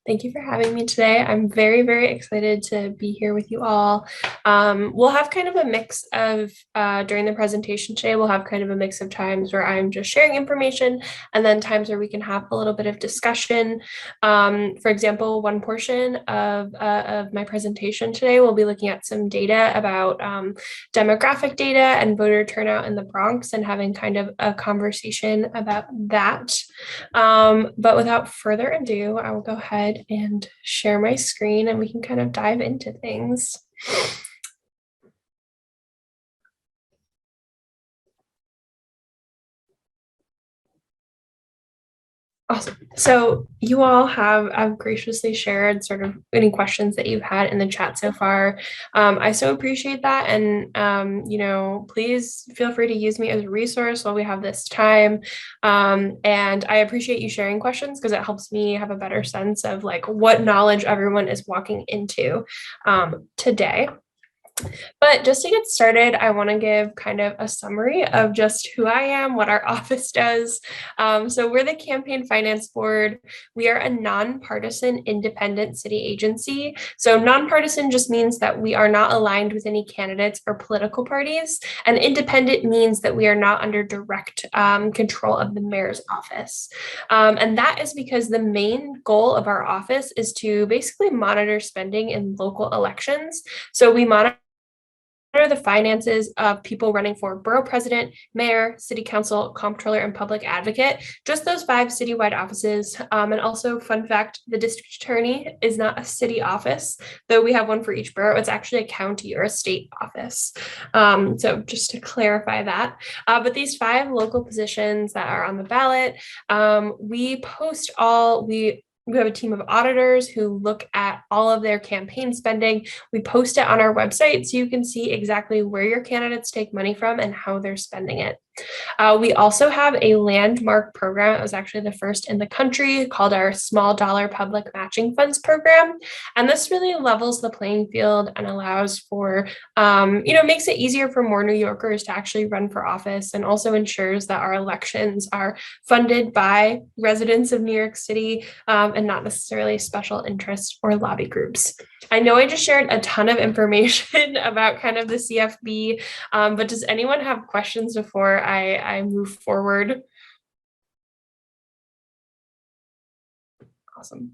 Thank you for having me today. I'm very, very excited to be here with you all. We'll have kind of a mix of, during the presentation today, we'll have kind of a mix of times where I'm just sharing information and then times where we can have a little bit of discussion. For example, one portion of my presentation today, we'll be looking at some data about demographic data and voter turnout in the Bronx and having kind of a conversation about that. But without further ado, I will go ahead and share my screen and we can kind of dive into things. Awesome. So you all have graciously shared sort of any questions that you've had in the chat so far. I so appreciate that. And, please feel free to use me as a resource while we have this time. And I appreciate you sharing questions because it helps me have a better sense of like what knowledge everyone is walking into today. But just to get started, I want to give kind of a summary of just who I am, what our office does. So we're the Campaign Finance Board. We are a nonpartisan independent city agency. So nonpartisan just means that we are not aligned with any candidates or political parties. And independent means that we are not under direct control of the mayor's office. And that is because the main goal of our office is to basically monitor spending in local elections. So we monitor the finances of people running for borough president, mayor, city council, comptroller, and public advocate, just those 5 citywide offices. And also, fun fact, the district attorney is not a city office, though we have one for each borough. It's actually a county or a state office. So just to clarify that. But these 5 local positions that are on the ballot, we have a team of auditors who look at all of their campaign spending. We post it on our website so you can see exactly where your candidates take money from and how they're spending it. We also have a landmark program. It was actually the first in the country called our Small Dollar Public Matching Funds Program. And this really levels the playing field and allows for, makes it easier for more New Yorkers to actually run for office and also ensures that our elections are funded by residents of New York City and not necessarily special interest or lobby groups. I know I just shared a ton of information about kind of the CFB, but does anyone have questions before I move forward? Awesome.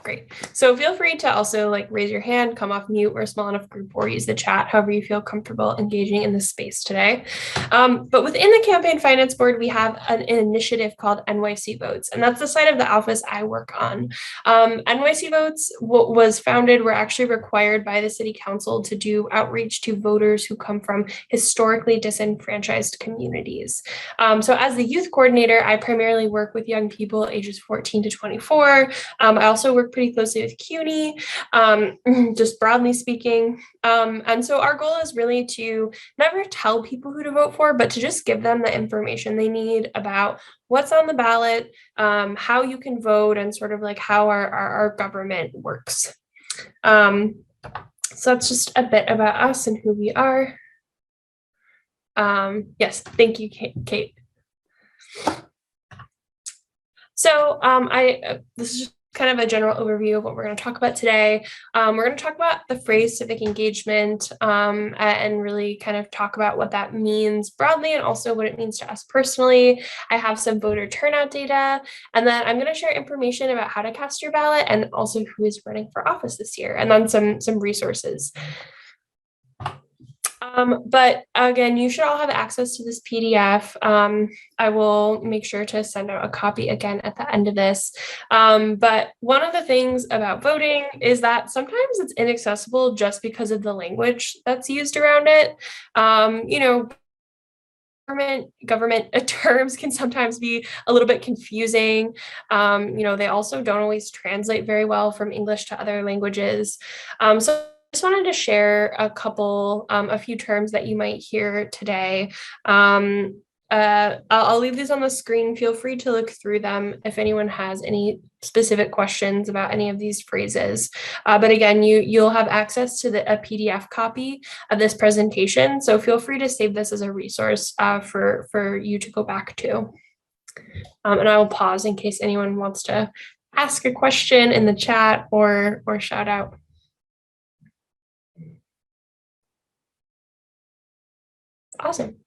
Great. So feel free to also like raise your hand, come off mute or a small enough group, or use the chat, however you feel comfortable engaging in this space today. But within the Campaign Finance Board, we have an initiative called NYC Votes, and that's the side of the office I work on. NYC Votes was founded, we're actually required by the City Council to do outreach to voters who come from historically disenfranchised communities. So as the youth coordinator, I primarily work with young people ages 14 to 24. I also work pretty closely with CUNY, just broadly speaking. And so our goal is really to never tell people who to vote for, but to just give them the information they need about what's on the ballot, how you can vote, and sort of like how our government works. So that's just a bit about us and who we are. Yes, thank you, Kate. So this is just kind of a general overview of what we're going to talk about today. We're going to talk about the phrase civic engagement and really kind of talk about what that means broadly and also what it means to us personally. I have some voter turnout data, and then I'm going to share information about how to cast your ballot and also who is running for office this year, and then some resources. But again, you should all have access to this PDF. I will make sure to send out a copy again at the end of this. But one of the things about voting is that sometimes it's inaccessible just because of the language that's used around it. Government terms can sometimes be a little bit confusing. They also don't always translate very well from English to other languages. So I just wanted to share a few terms that you might hear today. I'll leave these on the screen. Feel free to look through them if anyone has any specific questions about any of these phrases. But again, you'll have access to a PDF copy of this presentation. So feel free to save this as a resource for you to go back to. And I will pause in case anyone wants to ask a question in the chat or shout out. Awesome.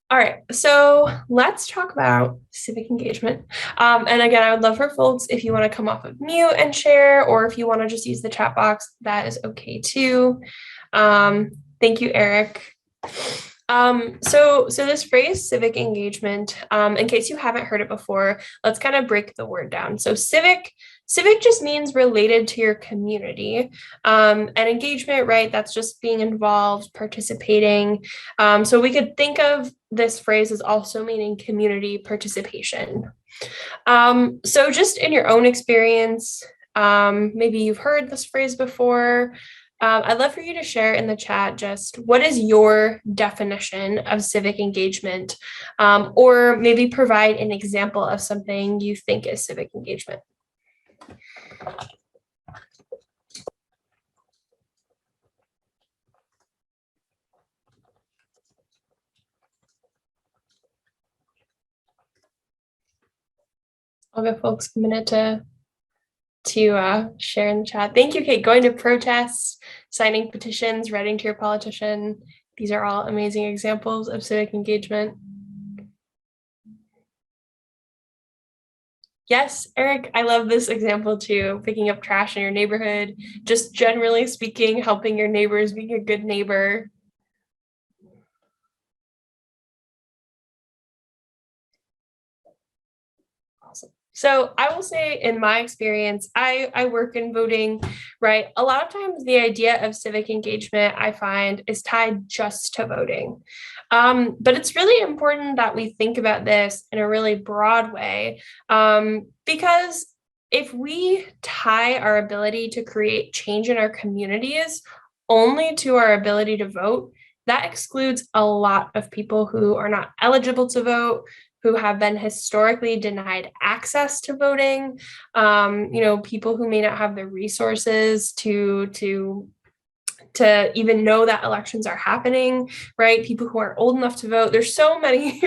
All right, so let's talk about civic engagement. And again, I would love for folks, if you want to come off of mute and share, or if you want to just use the chat box, that is okay too. Thank you, Eric. So this phrase, civic engagement, in case you haven't heard it before, let's kind of break the word down. So civic just means related to your community, and engagement, right? That's just being involved, participating. So we could think of this phrase as also meaning community participation. So just in your own experience, maybe you've heard this phrase before. I'd love for you to share in the chat just what is your definition of civic engagement, or maybe provide an example of something you think is civic engagement. I'll give folks a minute to share in the chat. Thank you, Kate. Going to protests, signing petitions, writing to your politician. These are all amazing examples of civic engagement. Yes, Eric, I love this example too. Picking up trash in your neighborhood, just generally speaking, helping your neighbors, being a good neighbor. Awesome. So I will say, in my experience, I work in voting, right? A lot of times the idea of civic engagement, I find, is tied just to voting. But it's really important that we think about this in a really broad way, because if we tie our ability to create change in our communities only to our ability to vote, that excludes a lot of people who are not eligible to vote, who have been historically denied access to voting, people who may not have the resources to even know that elections are happening, right? People who are old enough to vote. There's so many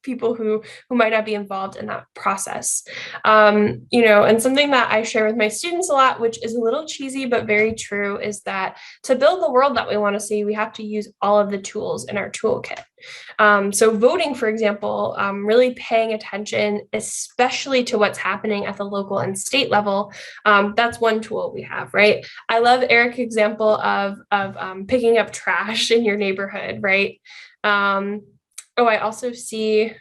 people who might not be involved in that process. And something that I share with my students a lot, which is a little cheesy but very true, is that to build the world that we want to see, we have to use all of the tools in our toolkit. So voting, for example, really paying attention, especially to what's happening at the local and state level. That's one tool we have, right? I love Eric's example of picking up trash in your neighborhood, right? I also see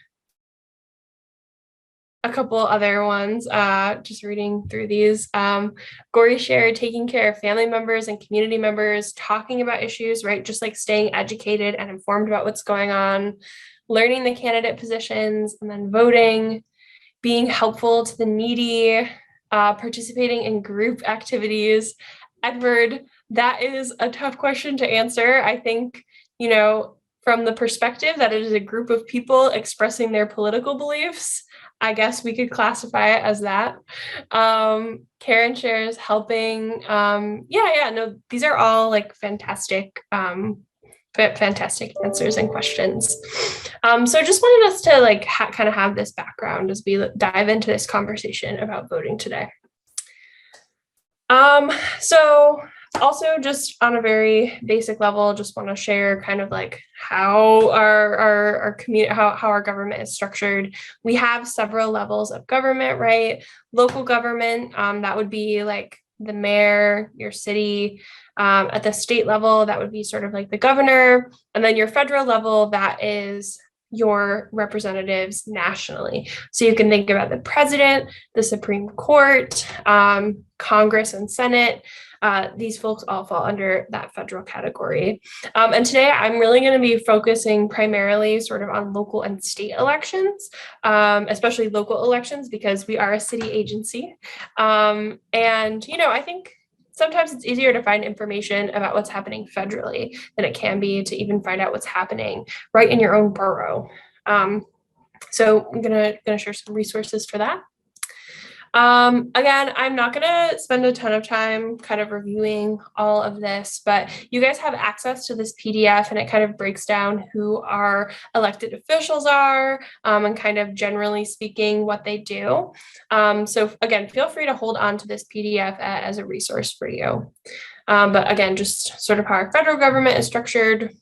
a couple other ones, just reading through these. Gory shared taking care of family members and community members, talking about issues, right? Just like staying educated and informed about what's going on, learning the candidate positions, and then voting, being helpful to the needy, participating in group activities. Edward, that is a tough question to answer. I think, from the perspective that it is a group of people expressing their political beliefs, I guess we could classify it as that. Karen shares helping. No, these are all like fantastic answers and questions. So just wanted us to like kind of have this background as we dive into this conversation about voting today. So also just on a very basic level, just want to share kind of like how our community, how our government is structured. We have several levels of government, right? Local government, that would be like the mayor, your city. At the state level, that would be sort of like the governor. And then your federal level, that is your representatives nationally. So you can think about the president, the Supreme Court, Congress and Senate. These folks all fall under that federal category. And today I'm really going to be focusing primarily sort of on local and state elections, especially local elections, because we are a city agency. I think sometimes it's easier to find information about what's happening federally than it can be to even find out what's happening right in your own borough. So I'm gonna share some resources for that. Again, I'm not going to spend a ton of time kind of reviewing all of this, but you guys have access to this PDF and it kind of breaks down who our elected officials are, and kind of generally speaking what they do. So again, feel free to hold on to this PDF as a resource for you. But again, just sort of how our federal government is structured,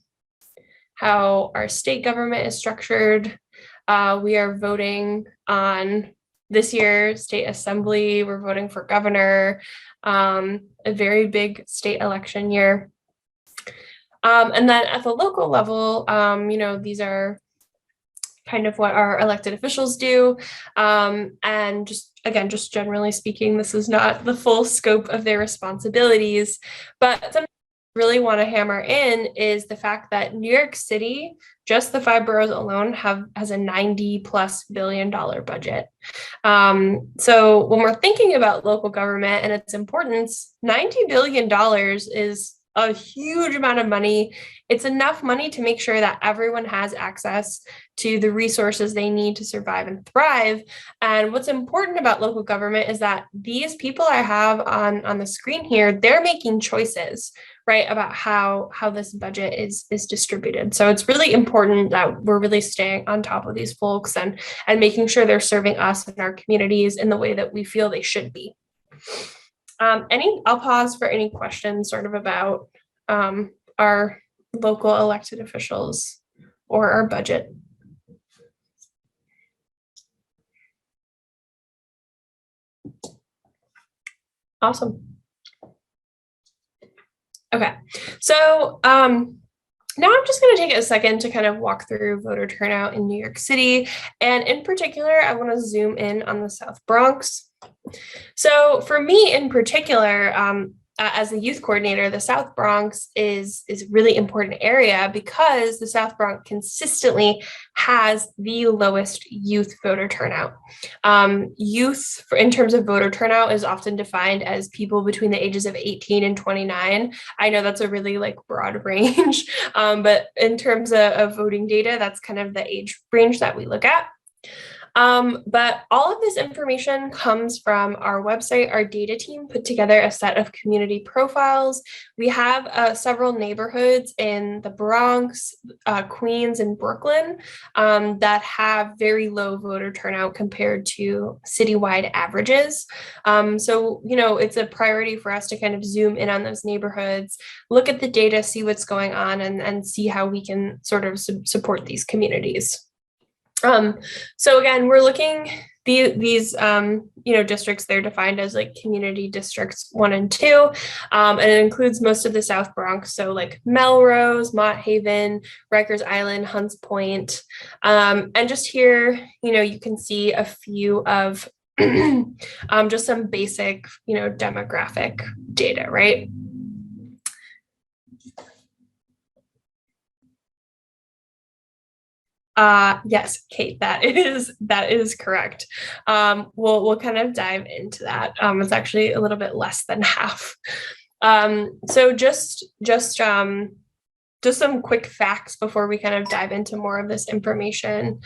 how our state government is structured. We are voting on this year state assembly. We're voting for governor, a very big state election year. And then at the local level, these are kind of what our elected officials do. And just generally speaking, this is not the full scope of their responsibilities, but something I really want to hammer in is the fact that New York City, just the 5 boroughs alone, has a $90+ billion budget. So when we're thinking about local government and its importance, $90 billion is a huge amount of money. It's enough money to make sure that everyone has access to the resources they need to survive and thrive. And what's important about local government is that these people I have on the screen here, they're making choices, right, about how this budget is distributed. So it's really important that we're really staying on top of these folks and making sure they're serving us and our communities in the way that we feel they should be. I'll pause for any questions sort of about our local elected officials or our budget. Awesome. Okay, so now I'm just going to take a second to kind of walk through voter turnout in New York City. And in particular, I want to zoom in on the South Bronx. So for me in particular, as a youth coordinator, the South Bronx is a really important area because the South Bronx consistently has the lowest youth voter turnout. Youth, in terms of voter turnout, is often defined as people between the ages of 18 and 29. I know that's a really broad range, but in terms of voting data, that's kind of the age range that we look at. But all of this information comes from our website. Our data team put together a set of community profiles. We have several neighborhoods in the Bronx, Queens, and Brooklyn that have very low voter turnout compared to citywide averages. So, it's a priority for us to kind of zoom in on those neighborhoods, look at the data, see what's going on, and see how we can sort of support these communities. So again, we're looking these districts, they're defined as community districts 1 and 2, and it includes most of the South Bronx, so Melrose, Mott Haven, Rikers Island, Hunts Point, and just here, you can see a few of just some basic, demographic data, right? Yes, Kate, that is correct. We'll kind of dive into that. It's actually a little bit less than half. So just some quick facts before we kind of dive into more of this information.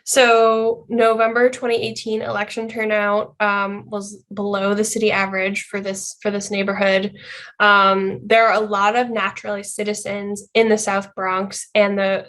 So November 2018 election turnout was below the city average for this neighborhood. There are a lot of naturalized citizens in the South Bronx, and the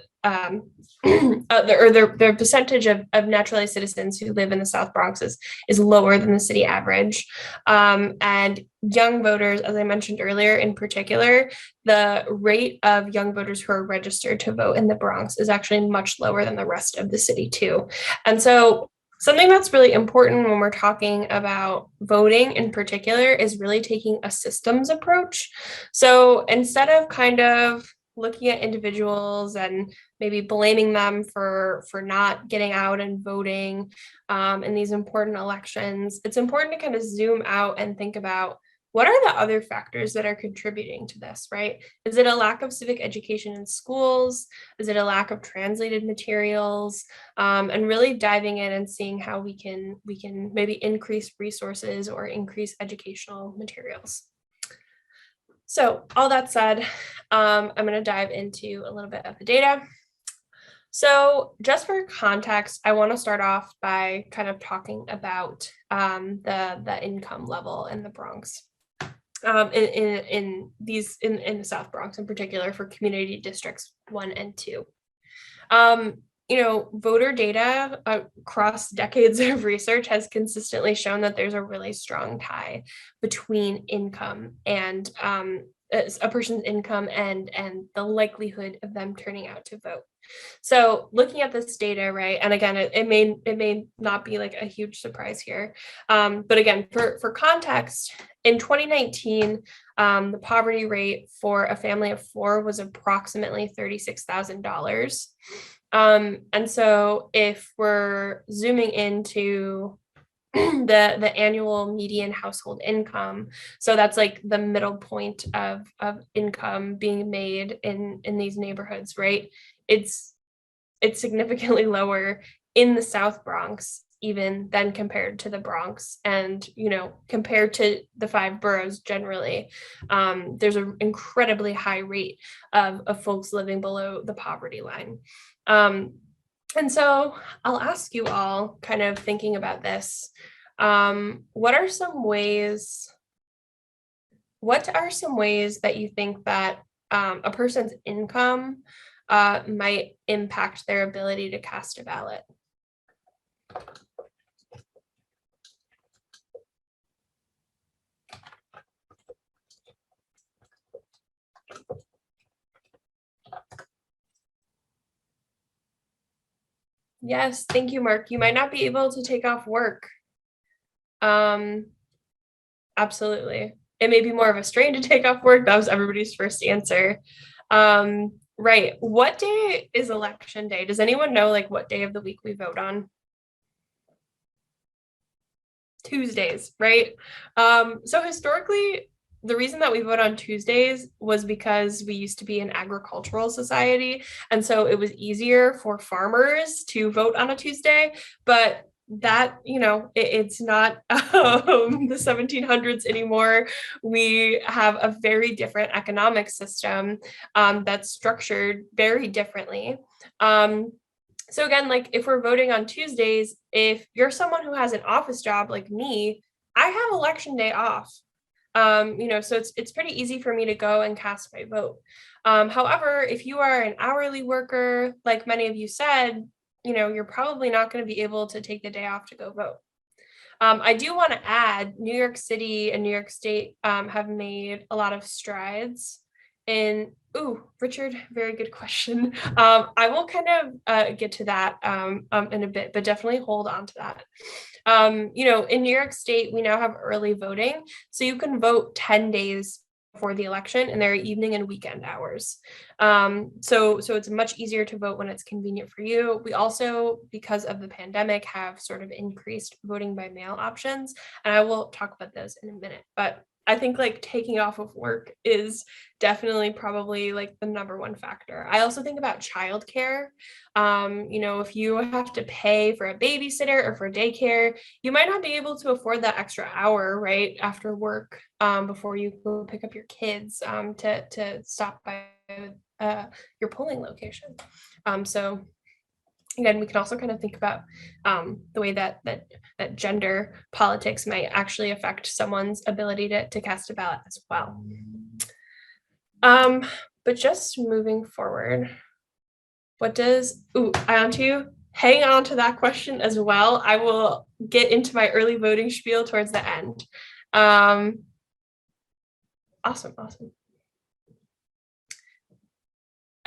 percentage of naturalized citizens who live in the South Bronx is lower than the city average. And young voters, as I mentioned earlier, in particular, the rate of young voters who are registered to vote in the Bronx is actually much lower than the rest of the city too. And so something that's really important when we're talking about voting in particular is really taking a systems approach. So instead of kind of looking at individuals and maybe blaming them for not getting out and voting in these important elections, it's important to kind of zoom out and think about what are the other factors that are contributing to this, right? Is it a lack of civic education in schools? Is it a lack of translated materials? And really diving in and seeing how we can maybe increase resources or increase educational materials. So all that said, I'm going to dive into a little bit of the data. So just for context, I want to start off by kind of talking about the income level in the Bronx. In the South Bronx in particular for community districts 1 and 2. Um, voter data across decades of research has consistently shown that there's a really strong tie between income and a person's income and the likelihood of them turning out to vote. So looking at this data, right, and again, it may not be like a huge surprise here, but again, for context, in 2019, the poverty rate for a family of 4 was approximately $36,000. And so if we're zooming into the annual median household income, so that's like the middle point of income being made in these neighborhoods, right? It's it's significantly lower in the South Bronx even than compared to the Bronx, and compared to the 5 boroughs generally. There's an incredibly high rate of folks living below the poverty line. um, and so I'll ask you all, kind of thinking about this, what are some ways that you think that a person's income might impact their ability to cast a ballot? Yes, thank you, Mark. You might not be able to take off work. Um, Absolutely. It may be more of a strain to take off work. That was everybody's first answer. Right. What day is election day? Does anyone know like what day of the week we vote on? Tuesdays, right? So historically, the reason that we vote on Tuesdays was because we used to be an agricultural society. And so it was easier for farmers to vote on a Tuesday. But that, it's not the 1700s anymore. We have a very different economic system that's structured very differently. Um, so again, like if we're voting on Tuesdays, if you're someone who has an office job like me, I have election day off. So it's pretty easy for me to go and cast my vote. However, if you are an hourly worker, like many of you said, you're probably not going to be able to take the day off to go vote. I do want to add, New York City and New York State have made a lot of strides in. Ooh, Richard, very good question. I will kind of get to that in a bit, but definitely hold on to that. In New York State, we now have early voting, so you can vote 10 days before the election, and there are evening and weekend hours. So it's much easier to vote when it's convenient for you. We also, because of the pandemic, have sort of increased voting by mail options, and I will talk about those in a minute. But I think like taking off of work is definitely probably like the number one factor. I also think about childcare. If you have to pay for a babysitter or for daycare, you might not be able to afford that extra hour right after work before you go pick up your kids to stop by your polling location. So again, we can also kind of think about the way that gender politics might actually affect someone's ability to cast a ballot as well. But just moving forward, I want to hang on to that question as well. I will get into my early voting spiel towards the end. Awesome.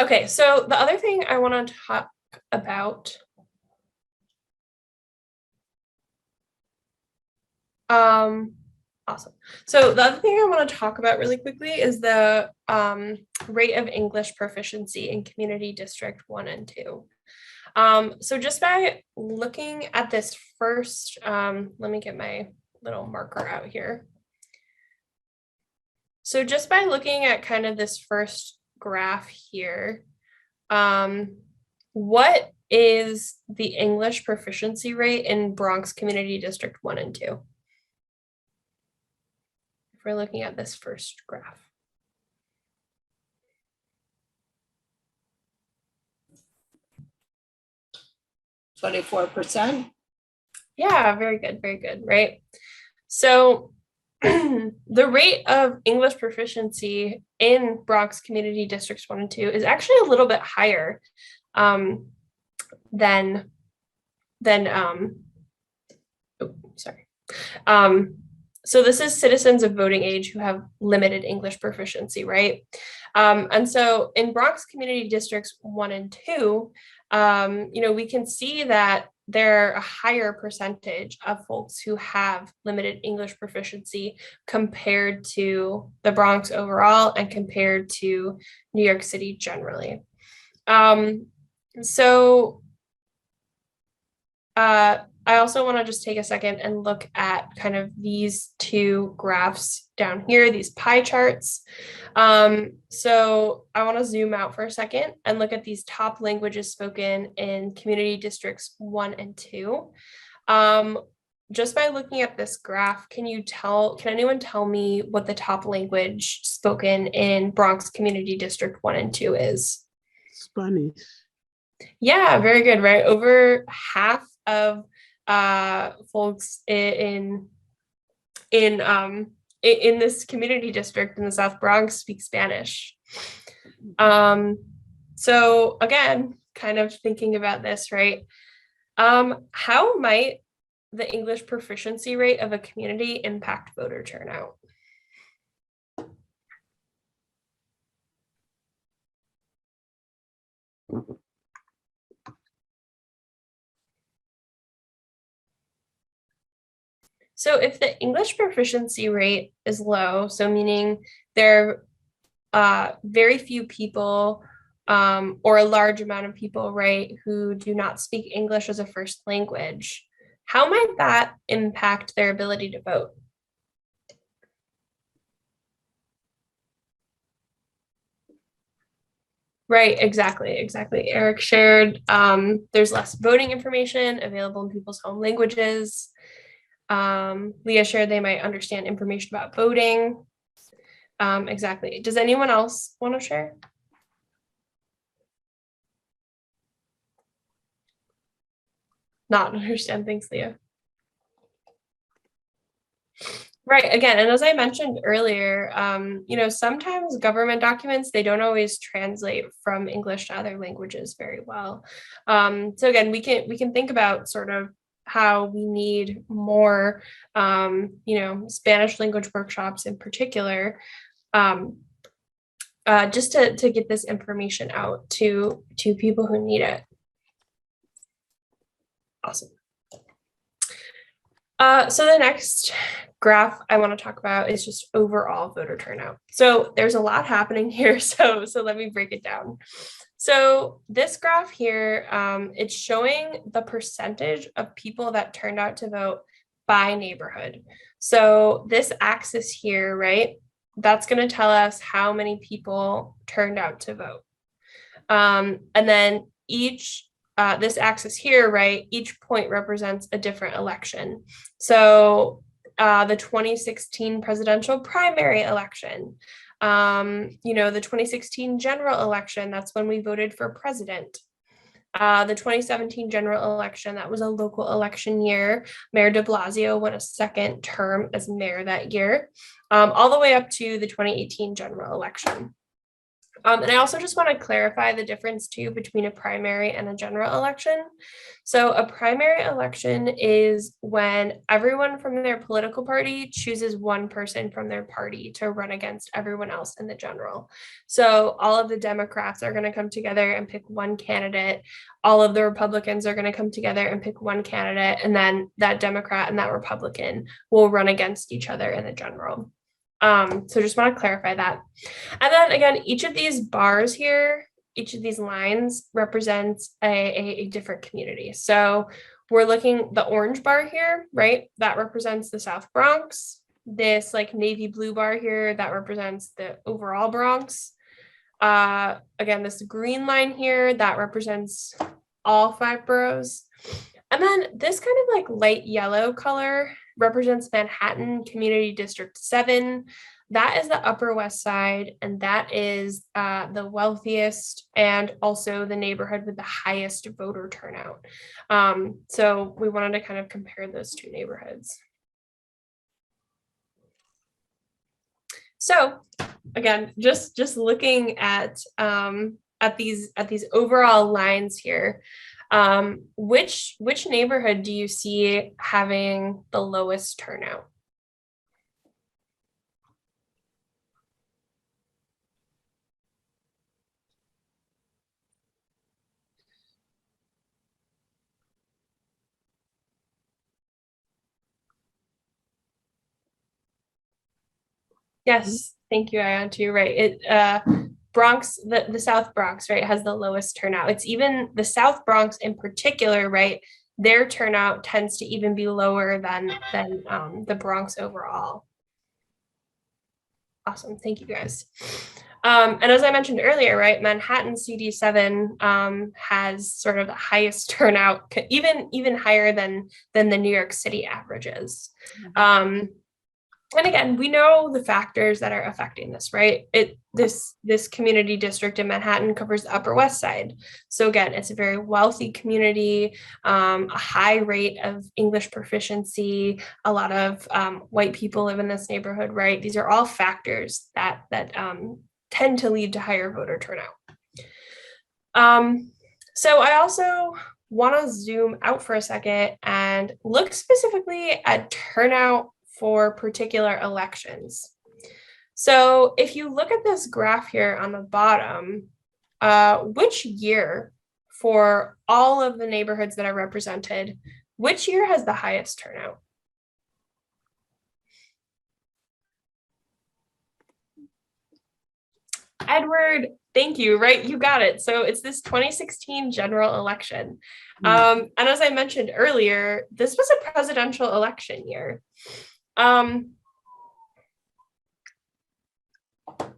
Okay, so the other thing I want to talk about awesome. So the other thing I want to talk about really quickly is the rate of English proficiency in community district 1 and 2. So just by looking at this first, let me get my little marker out here. So just by looking at kind of this first graph here, what is the English proficiency rate in Bronx Community District 1 and 2? If we're looking at this first graph. 24%. Yeah, very good, right? So the rate of English proficiency in Bronx Community Districts 1 and 2 is actually a little bit higher um, than sorry. So this is citizens of voting age who have limited English proficiency, right? And so in Bronx Community Districts 1 and 2, we can see that there are a higher percentage of folks who have limited English proficiency compared to the Bronx overall and compared to New York City generally. I also want to just take a second and look at kind of these two graphs down here, these pie charts. So I want to zoom out for a second and look at these top languages spoken in community districts 1 and 2. Just by looking at this graph, can anyone tell me what the top language spoken in Bronx Community District 1 and 2 is? Spanish. Yeah, very good, right? Over half of folks in this community district in the South Bronx speak Spanish. So again, kind of thinking about this, right? How might the English proficiency rate of a community impact voter turnout? So if the English proficiency rate is low, so meaning there are very few people or a large amount of people, right, who do not speak English as a first language, how might that impact their ability to vote? Right, exactly. Eric shared there's less voting information available in people's home languages. Leah shared they might understand information about voting. Exactly. Does anyone else want to share? Not understand. Thanks, Leah. Right, again, and as I mentioned earlier, sometimes government documents, they don't always translate from English to other languages very well. So again, we can think about sort of how we need more, Spanish language workshops in particular, just to get this information out to people who need it. Awesome. So the next graph I want to talk about is just overall voter turnout. So there's a lot happening here, so let me break it down. So this graph here, it's showing the percentage of people that turned out to vote by neighborhood. So this axis here, right, that's going to tell us how many people turned out to vote. And then this axis here, right, each point represents a different election. So the 2016 presidential primary election, the 2016 general election, that's when we voted for president. The 2017 general election, that was a local election year. Mayor de Blasio won a second term as mayor that year, all the way up to the 2018 general election. And I also just want to clarify the difference too between a primary and a general election. So a primary election is when everyone from their political party chooses one person from their party to run against everyone else in the general. So all of the Democrats are going to come together and pick one candidate. All of the Republicans are going to come together and pick one candidate. And then that Democrat and that Republican will run against each other in the general. So just want to clarify that. And then again, each of these bars here, each of these lines represents a different community. So we're looking, the orange bar here, right? That represents the South Bronx. This like navy blue bar here, that represents the overall Bronx. Again, this green line here, that represents all 5 boroughs. And then this kind of like light yellow color represents Manhattan Community District 7. that is the Upper West Side, and that is the wealthiest and also the neighborhood with the highest voter turnout. So we wanted to kind of compare those two neighborhoods. So again, just looking at these overall lines here, which neighborhood do you see having the lowest turnout? Yes, thank you, Ayantu. You're right. Bronx, the South Bronx, right, has the lowest turnout. It's even the South Bronx in particular, right? Their turnout tends to even be lower than the Bronx overall. Awesome, thank you guys. And as I mentioned earlier, right, Manhattan CD7 has sort of the highest turnout, even higher than the New York City averages. And again, we know the factors that are affecting this, right? This community district in Manhattan covers the Upper West Side. So again, it's a very wealthy community, a high rate of English proficiency, a lot of white people live in this neighborhood, right? These are all factors that tend to lead to higher voter turnout. So I also want to zoom out for a second and look specifically at turnout for particular elections. So if you look at this graph here on the bottom, which year for all of the neighborhoods that are represented, which year has the highest turnout? Edward, thank you, right? You got it. So it's this 2016 general election. And as I mentioned earlier, this was a presidential election year.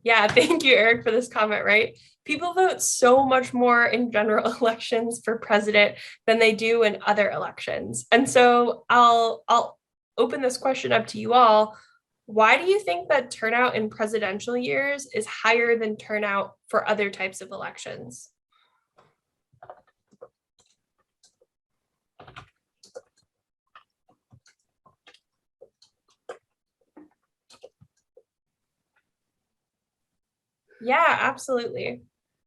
Yeah, thank you, Eric, for this comment, right? People vote so much more in general elections for president than they do in other elections. And so I'll open this question up to you all. Why do you think that turnout in presidential years is higher than turnout for other types of elections? Yeah, absolutely.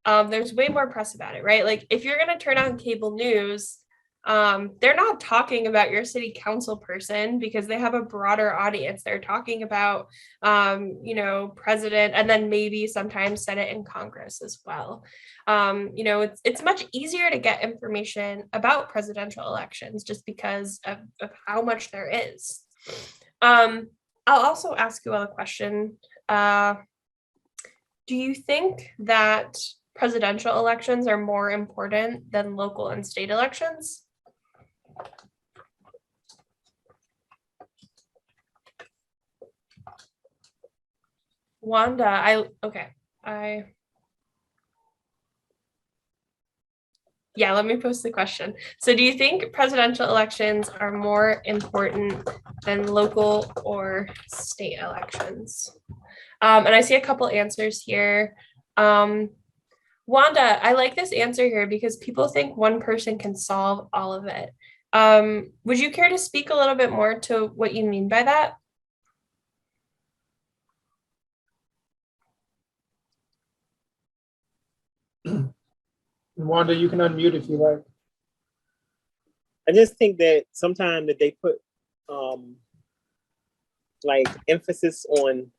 There's way more press about it, right? Like if you're going to turn on cable news, they're not talking about your city council person because they have a broader audience. They're talking about, president and then maybe sometimes Senate and Congress as well. It's much easier to get information about presidential elections just because of how much there is. I'll also ask you all a question. Do you think that presidential elections are more important than local and state elections? Wanda, yeah, let me post the question. So do you think presidential elections are more important than local or state elections? And I see a couple answers here. Wanda, I like this answer here because people think one person can solve all of it. Would you care to speak a little bit more to what you mean by that? Wanda, you can unmute if you like. I just think that sometimes that they put like emphasis on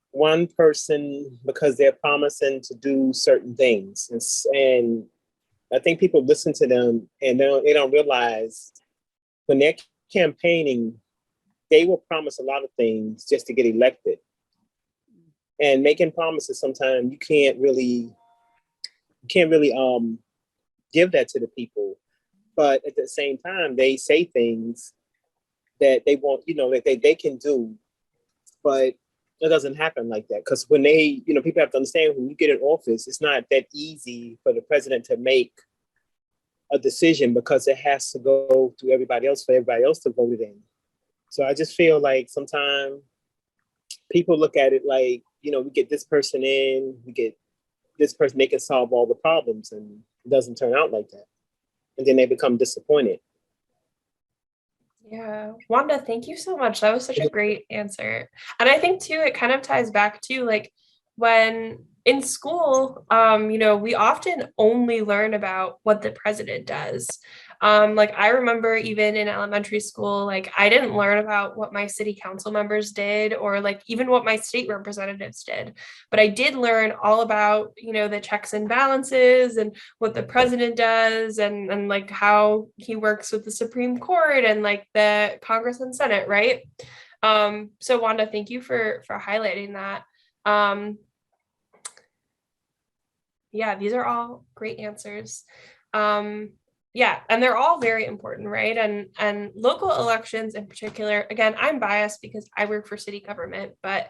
one person because they're promising to do certain things, and I think people listen to them and they don't realize when they're campaigning, they will promise a lot of things just to get elected. And making promises sometimes you can't really give that to the people. But at the same time, they say things that they want, that they can do, but it doesn't happen like that. Because when people have to understand when you get in office, it's not that easy for the president to make a decision because it has to go through everybody else for everybody else to vote it in. So I just feel like sometimes people look at it like, we get this person in, we get this person, they can solve all the problems, and it doesn't turn out like that. And then they become disappointed. Yeah, Wanda, thank you so much. That was such a great answer. And I think too, it kind of ties back to like when in school, we often only learn about what the president does. Like I remember even in elementary school, like I didn't learn about what my city council members did or like even what my state representatives did. But I did learn all about, the checks and balances and what the president does and like how he works with the Supreme Court and like the Congress and Senate, right? So Wanda, thank you for highlighting that. Yeah, these are all great answers. Yeah, and they're all very important, right? And local elections in particular, again, I'm biased because I work for city government, but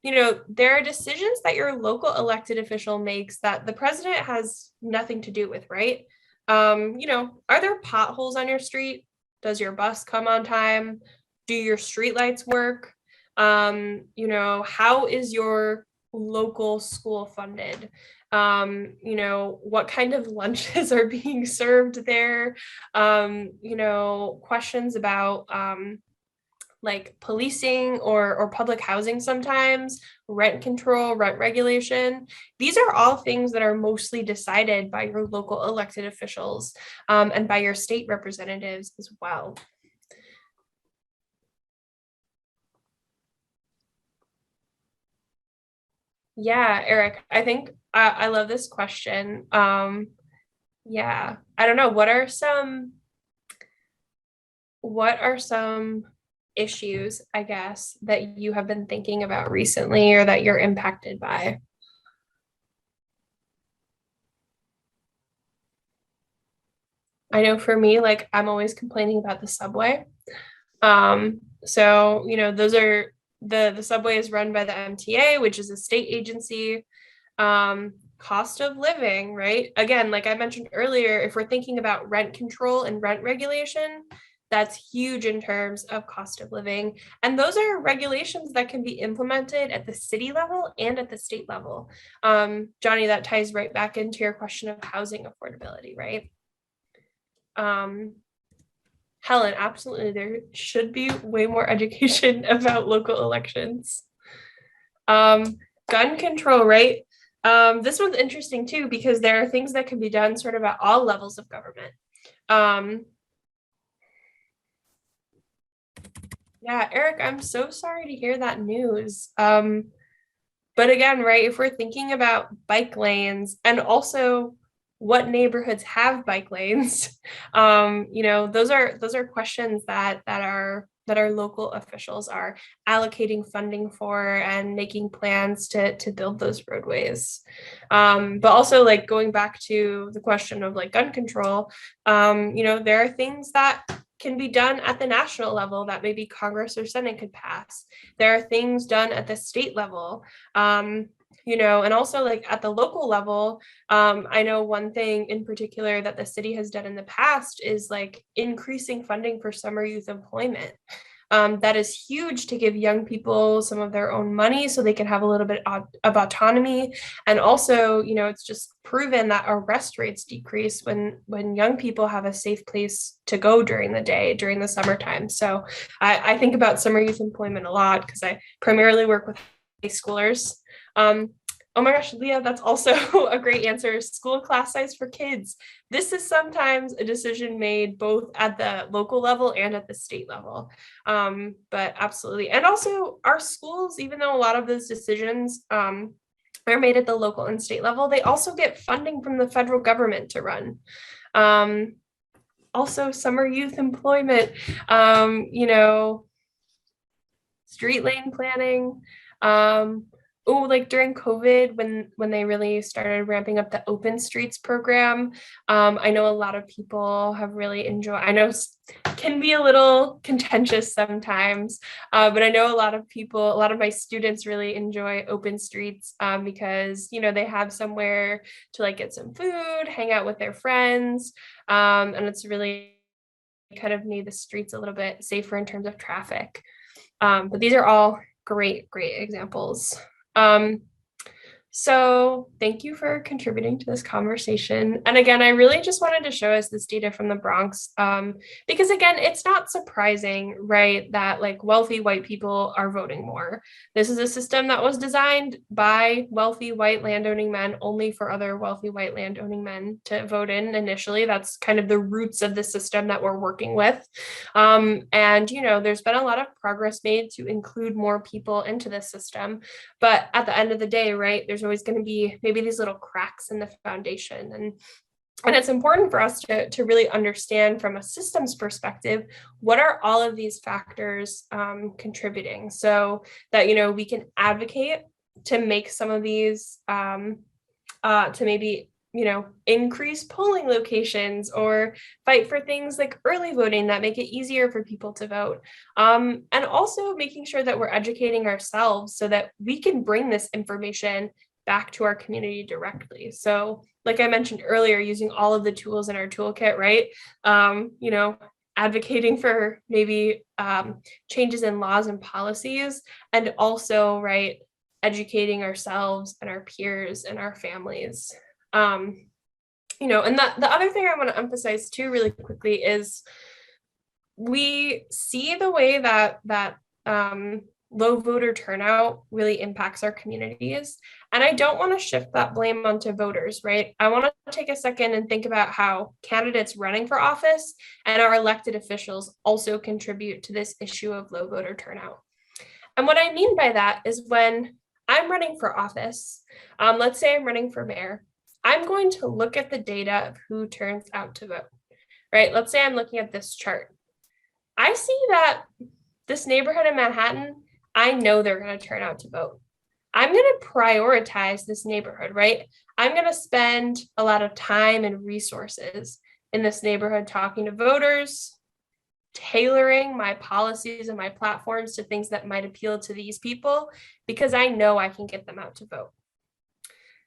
there are decisions that your local elected official makes that the president has nothing to do with, right? Are there potholes on your street? Does your bus come on time? Do your streetlights work? How is your local school funded? What kind of lunches are being served there? Questions about like policing or public housing sometimes, rent control, rent regulation. These are all things that are mostly decided by your local elected officials and by your state representatives as well. Yeah, Eric, I think I love this question. Yeah, I don't know. What are some issues, I guess, that you have been thinking about recently or that you're impacted by? I know for me, like I'm always complaining about the subway. So, those are the subway is run by the MTA, which is a state agency. Cost of living, right? Again, like I mentioned earlier, if we're thinking about rent control and rent regulation, that's huge in terms of cost of living. And those are regulations that can be implemented at the city level and at the state level. Johnny, that ties right back into your question of housing affordability, right? Um, Helen, absolutely, there should be way more education about local elections. Gun control, right? This one's interesting too, because there are things that can be done sort of at all levels of government. Yeah, Eric, I'm so sorry to hear that news. But again, right, if we're thinking about bike lanes and also what neighborhoods have bike lanes, those are questions that our local officials are allocating funding for and making plans to build those roadways. But also like going back to the question of like gun control, there are things that can be done at the national level that maybe Congress or Senate could pass. There are things done at the state level, and also like at the local level. I know one thing in particular that the city has done in the past is like increasing funding for summer youth employment. That is huge to give young people some of their own money so they can have a little bit of autonomy. And also, it's just proven that arrest rates decrease when young people have a safe place to go during the day, during the summertime. So I think about summer youth employment a lot because I primarily work with high schoolers. Oh my gosh, Leah, that's also a great answer. School class size for kids. This is sometimes a decision made both at the local level and at the state level. But absolutely. And also our schools, even though a lot of those decisions are made at the local and state level, they also get funding from the federal government to run. Also summer youth employment, street lane planning. Like during COVID, when they really started ramping up the Open Streets program, I know a lot of people have really enjoyed. I know can be a little contentious sometimes, but I know a lot of my students really enjoy Open Streets because they have somewhere to like get some food, hang out with their friends, and it's really kind of made the streets a little bit safer in terms of traffic. But these are all great examples. So thank you for contributing to this conversation. And again, I really just wanted to show us this data from the Bronx, because again, it's not surprising, right, that like wealthy white people are voting more. This is a system that was designed by wealthy white landowning men only for other wealthy white landowning men to vote in initially. That's kind of the roots of the system that we're working with. And, you know, there's been a lot of progress made to include more people into this system. But at the end of the day, right, there's always going to be maybe these little cracks in the foundation. And it's important for us to really understand from a systems perspective, what are all of these factors contributing, so that, you know, we can advocate to make some of these, to maybe, you know, increase polling locations or fight for things like early voting that make it easier for people to vote. And also making sure that we're educating ourselves so that we can bring this information back to our community directly. So like I mentioned earlier, using all of the tools in our toolkit, right? You know, advocating for maybe changes in laws and policies, and also, right, educating ourselves and our peers and our families. You know, and the other thing I want to emphasize too really quickly is we see the way that low voter turnout really impacts our communities. And I don't want to shift that blame onto voters, right? I want to take a second and think about how candidates running for office and our elected officials also contribute to this issue of low voter turnout. And what I mean by that is when I'm running for office, let's say I'm running for mayor, I'm going to look at the data of who turns out to vote, right? Let's say I'm looking at this chart. I see that this neighborhood in Manhattan, I know they're going to turn out to vote. I'm going to prioritize this neighborhood, right? I'm going to spend a lot of time and resources in this neighborhood talking to voters, tailoring my policies and my platforms to things that might appeal to these people, because I know I can get them out to vote.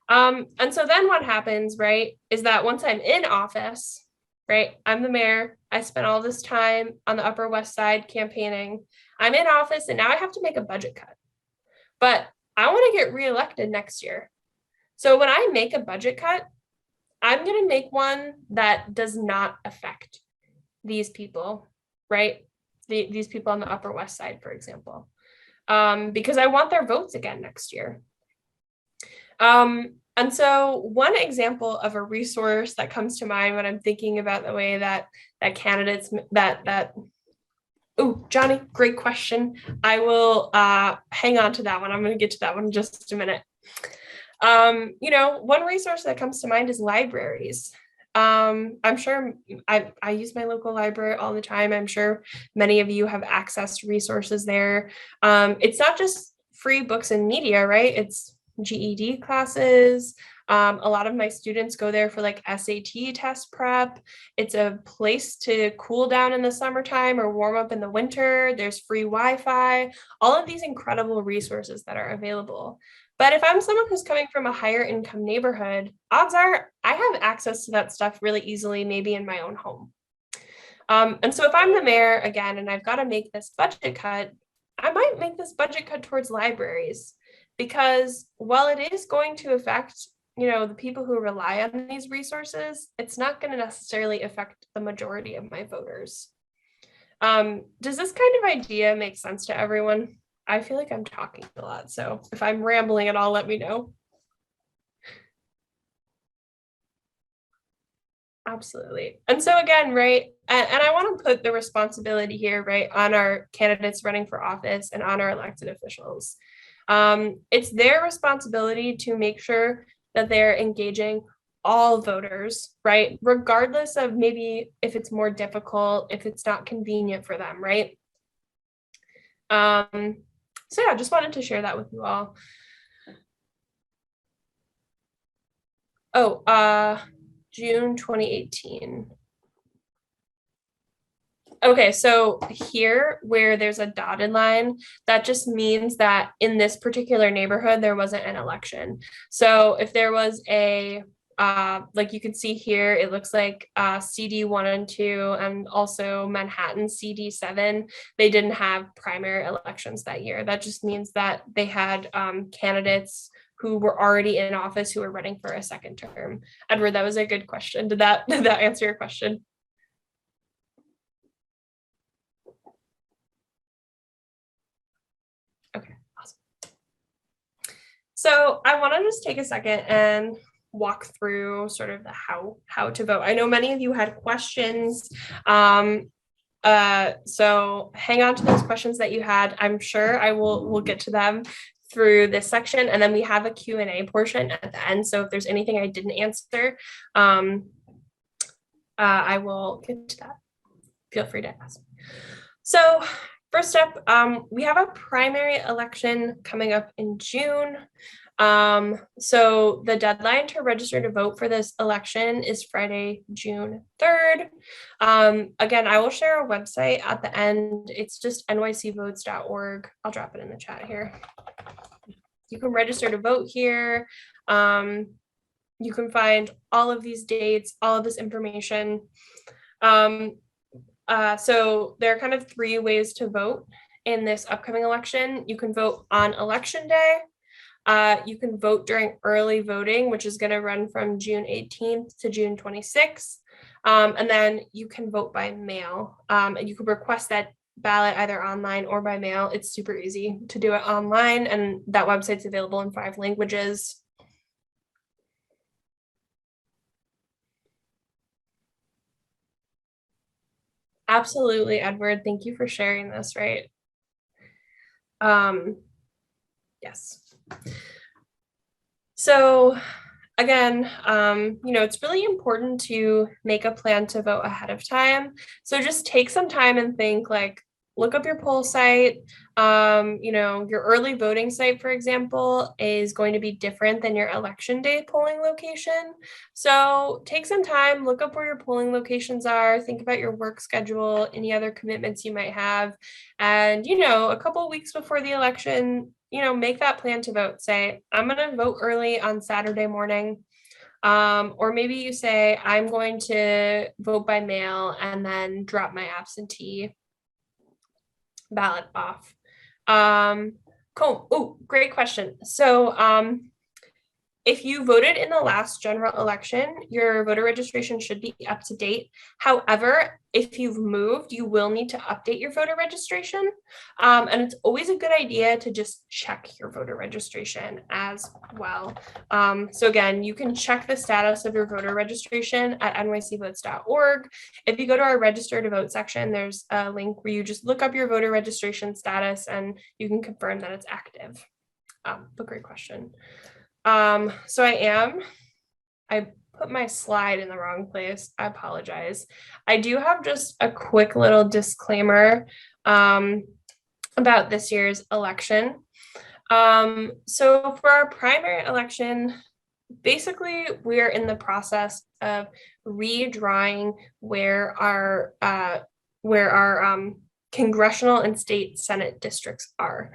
And so then what happens, right, is that once I'm in office, right, I'm the mayor, I spent all this time on the Upper West Side campaigning, I'm in office, and now I have to make a budget cut. But I want to get reelected next year. So when I make a budget cut, I'm going to make one that does not affect these people, right? These people on the Upper West Side, for example, because I want their votes again next year. And so one example of a resource that comes to mind when I'm thinking about the way that candidates oh, Johnny, great question. I will hang on to that one. I'm going to get to that one in just a minute. You know, one resource that comes to mind is libraries. I'm sure I use my local library all the time. I'm sure many of you have access to resources there. It's not just free books and media, right? It's GED classes. A lot of my students go there for like SAT test prep. It's a place to cool down in the summertime or warm up in the winter. There's free Wi-Fi, all of these incredible resources that are available. But if I'm someone who's coming from a higher income neighborhood, odds are I have access to that stuff really easily, maybe in my own home. And so if I'm the mayor again, and I've got to make this budget cut, I might make this budget cut towards libraries, because while it is going to affect, you know, the people who rely on these resources, it's not going to necessarily affect the majority of my voters. Does this kind of idea make sense to everyone? I feel like I'm talking a lot, so if I'm rambling at all, let me know. Absolutely. And so again, right, and I want to put the responsibility here, right, on our candidates running for office and on our elected officials. It's their responsibility to make sure that they're engaging all voters, right, regardless of maybe if it's more difficult, if it's not convenient for them, right? So yeah, just wanted to share that with you all. Oh, June 2018. Okay, so here where there's a dotted line, that just means that in this particular neighborhood, there wasn't an election. So if there was a like you can see here, it looks like CD 1 and 2 and also Manhattan CD 7, they didn't have primary elections that year. That just means that they had candidates who were already in office who were running for a second term. Edward, that was a good question. Did that answer your question? Okay, awesome. So I want to just take a second and walk through sort of the how to vote. I know many of you had questions. So hang on to those questions that you had. I'm sure we'll get to them through this section, and then we have a Q&A portion at the end. So if there's anything I didn't answer, I will get to that. Feel free to ask. So first up, we have a primary election coming up in June. So the deadline to register to vote for this election is Friday, June 3rd. Again, I will share a website at the end. It's just nycvotes.org. I'll drop it in the chat here. You can register to vote here. You can find all of these dates, all of this information. So there are kind of 3 ways to vote in this upcoming election. You can vote on election day. You can vote during early voting, which is going to run from June 18th to June 26th. And then you can vote by mail. And you can request that ballot either online or by mail. It's super easy to do it online, and that website's available in 5 languages. Absolutely, Edward. Thank you for sharing this, right? Yes. So again, it's really important to make a plan to vote ahead of time. So just take some time and think, like, look up your poll site. Your early voting site, for example, is going to be different than your election day polling location. So take some time, look up where your polling locations are, think about your work schedule, any other commitments you might have. And, a couple of weeks before the election, make that plan to vote. Say, I'm going to vote early on Saturday morning. Or maybe you say, I'm going to vote by mail and then drop my absentee ballot off. Cool. Oh, great question. So if you voted in the last general election, your voter registration should be up to date. However, if you've moved, you will need to update your voter registration. And it's always a good idea to just check your voter registration as well. So again, you can check the status of your voter registration at nycvotes.org. If you go to our register to vote section, there's a link where you just look up your voter registration status and you can confirm that it's active. But great question. So I put my slide in the wrong place. I apologize. I do have just a quick little disclaimer about this year's election. So for our primary election, basically we're in the process of redrawing where our congressional and state Senate districts are.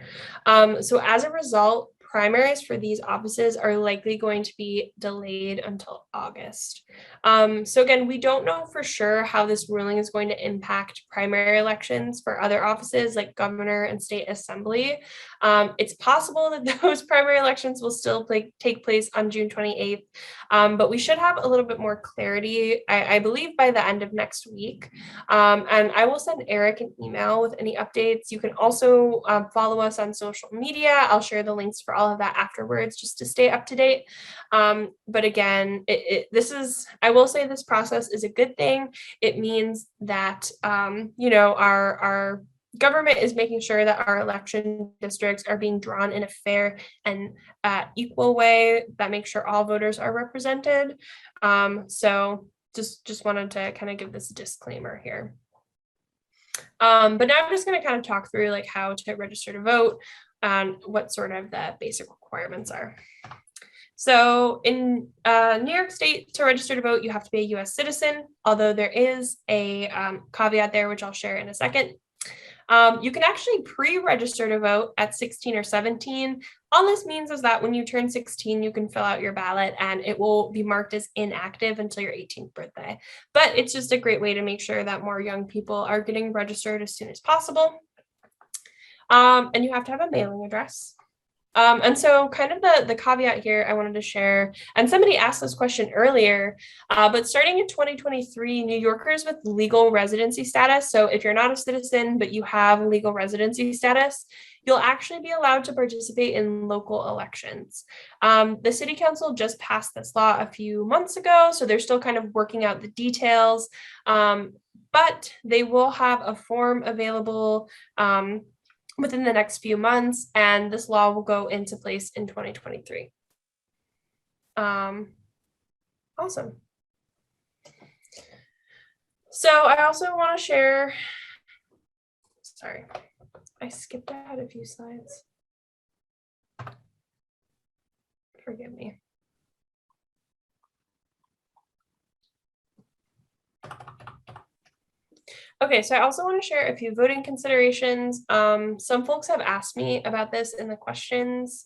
So as a result, primaries for these offices are likely going to be delayed until August. So again, we don't know for sure how this ruling is going to impact primary elections for other offices like governor and state assembly. It's possible that those primary elections will still take place on June 28th, but we should have a little bit more clarity, I believe, by the end of next week. And I will send Eric an email with any updates. You can also follow us on social media. I'll share the links for all of that afterwards just to stay up to date. But again, I will say this process is a good thing. It means that, our government is making sure that our election districts are being drawn in a fair and equal way that makes sure all voters are represented. So just wanted to kind of give this disclaimer here. But now I'm just going to kind of talk through like how to register to vote and what sort of the basic requirements are. So in New York State, to register to vote, you have to be a U.S. citizen, although there is a caveat there, which I'll share in a second. You can actually pre-register to vote at 16 or 17. All this means is that when you turn 16, you can fill out your ballot and it will be marked as inactive until your 18th birthday. But it's just a great way to make sure that more young people are getting registered as soon as possible. And you have to have a mailing address. And so kind of the caveat here I wanted to share, and somebody asked this question earlier, but starting in 2023, New Yorkers with legal residency status, so if you're not a citizen, but you have legal residency status, you'll actually be allowed to participate in local elections. The city council just passed this law a few months ago, so they're still kind of working out the details, but they will have a form available within the next few months, and this law will go into place in 2023. Awesome. So I also want to share, sorry, I skipped ahead a few slides. Forgive me. Okay, so I also want to share a few voting considerations. Some folks have asked me about this in the questions.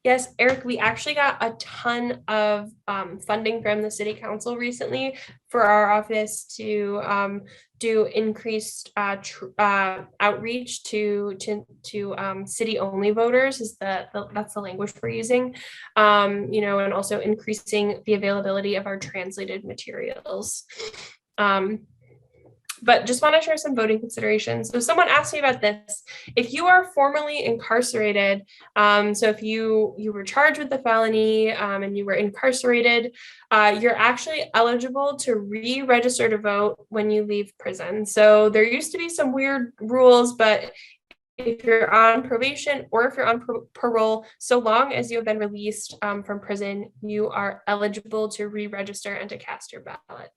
Yes, Eric, we actually got a ton of funding from the city council recently for our office to do increased outreach to city-only voters. Is that's the language we're using, you know, and also increasing the availability of our translated materials. But just want to share some voting considerations. So someone asked me about this. If you are formally incarcerated, so if you were charged with a felony and you were incarcerated, you're actually eligible to re-register to vote when you leave prison. So there used to be some weird rules, but if you're on probation or if you're on parole, so long as you have been released from prison, you are eligible to re-register and to cast your ballot.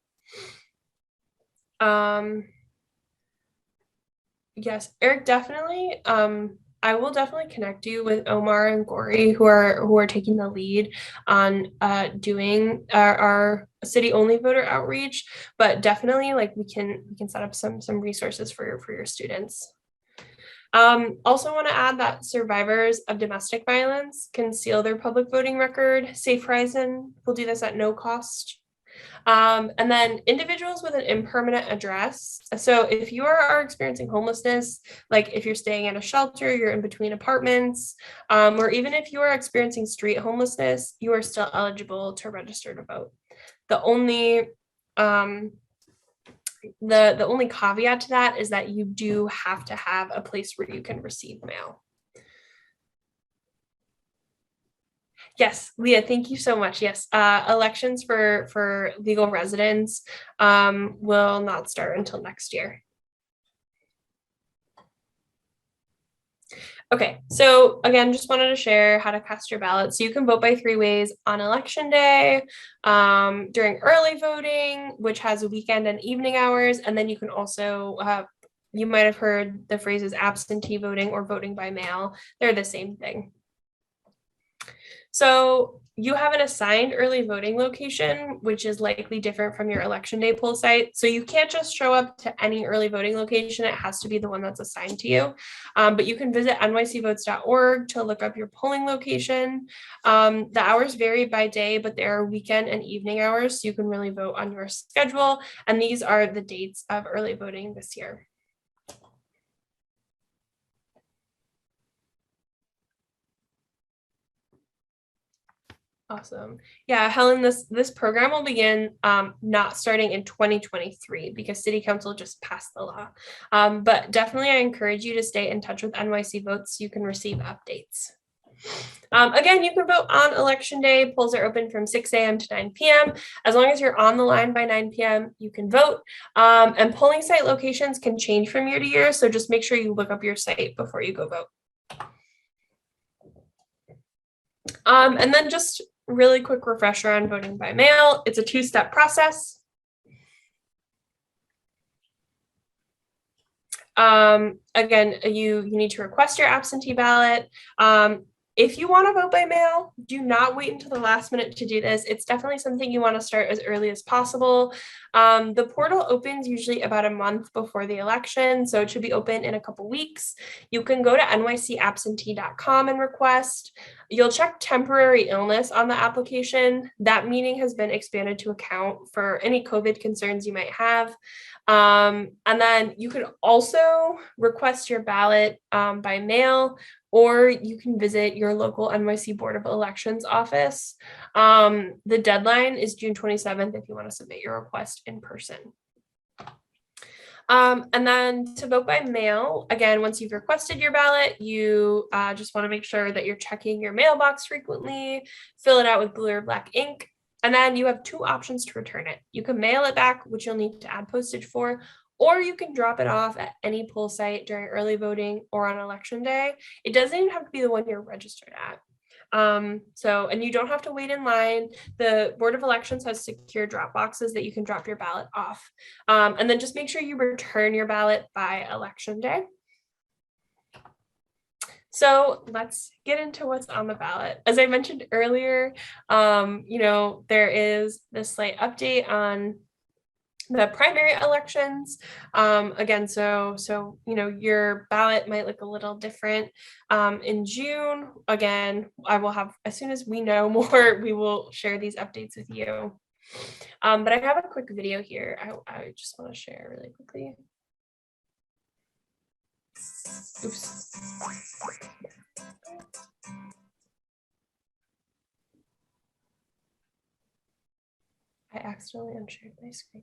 Yes, Eric, definitely. I will definitely connect you with Omar and Gori, who are taking the lead on doing our city only voter outreach. But definitely, like we can set up some resources for your students. Also want to add that survivors of domestic violence can seal their public voting record. Safe Horizon will do this at no cost. And then individuals with an impermanent address. So if you are experiencing homelessness, like if you're staying at a shelter, you're in between apartments, or even if you are experiencing street homelessness, you are still eligible to register to vote. The only the only caveat to that is that you do have to have a place where you can receive mail. Yes, Leah, thank you so much. Yes, elections for legal residents will not start until next year. Okay, so again, just wanted to share how to cast your ballot. So you can vote by 3 ways: on election day, during early voting, which has weekend and evening hours, and then you can also you might have heard the phrases absentee voting or voting by mail. They're the same thing. So you have an assigned early voting location, which is likely different from your election day poll site. So you can't just show up to any early voting location. It has to be the one that's assigned to you. But you can visit nycvotes.org to look up your polling location. The hours vary by day, but there are weekend and evening hours, so you can really vote on your schedule. And these are the dates of early voting this year. Awesome. Yeah, Helen, this program will begin not starting in 2023 because City Council just passed the law. But definitely I encourage you to stay in touch with NYC Votes so you can receive updates. Again, you can vote on election day. Polls are open from 6 a.m. to 9 p.m. As long as you're on the line by 9 p.m., you can vote. And polling site locations can change from year to year, so just make sure you look up your site before you go vote. And then just really quick refresher on voting by mail. It's a 2-step process. Again, you need to request your absentee ballot. If you want to vote by mail, do not wait until the last minute to do this. It's definitely something you want to start as early as possible. The portal opens usually about a month before the election, so it should be open in a couple weeks. You can go to nycabsentee.com and request. You'll check temporary illness on the application. That meaning has been expanded to account for any COVID concerns you might have. And then you can also request your ballot by mail, or you can visit your local NYC Board of Elections office. The deadline is June 27th if you want to submit your request in person. And then to vote by mail, again, once you've requested your ballot, you just want to make sure that you're checking your mailbox frequently, fill it out with blue or black ink, and then you have two options to return it. You can mail it back, which you'll need to add postage for, or you can drop it off at any poll site during early voting or on election day. It doesn't even have to be the one you're registered at. And you don't have to wait in line. The Board of Elections has secure drop boxes that you can drop your ballot off. And then just make sure you return your ballot by election day. So let's get into what's on the ballot. As I mentioned earlier, there is this slight update on the primary elections. Again, so your ballot might look a little different in June. Again, I will have, as soon as we know more, we will share these updates with you. But I have a quick video here. I just want to share really quickly. Oops. I accidentally unshared my screen.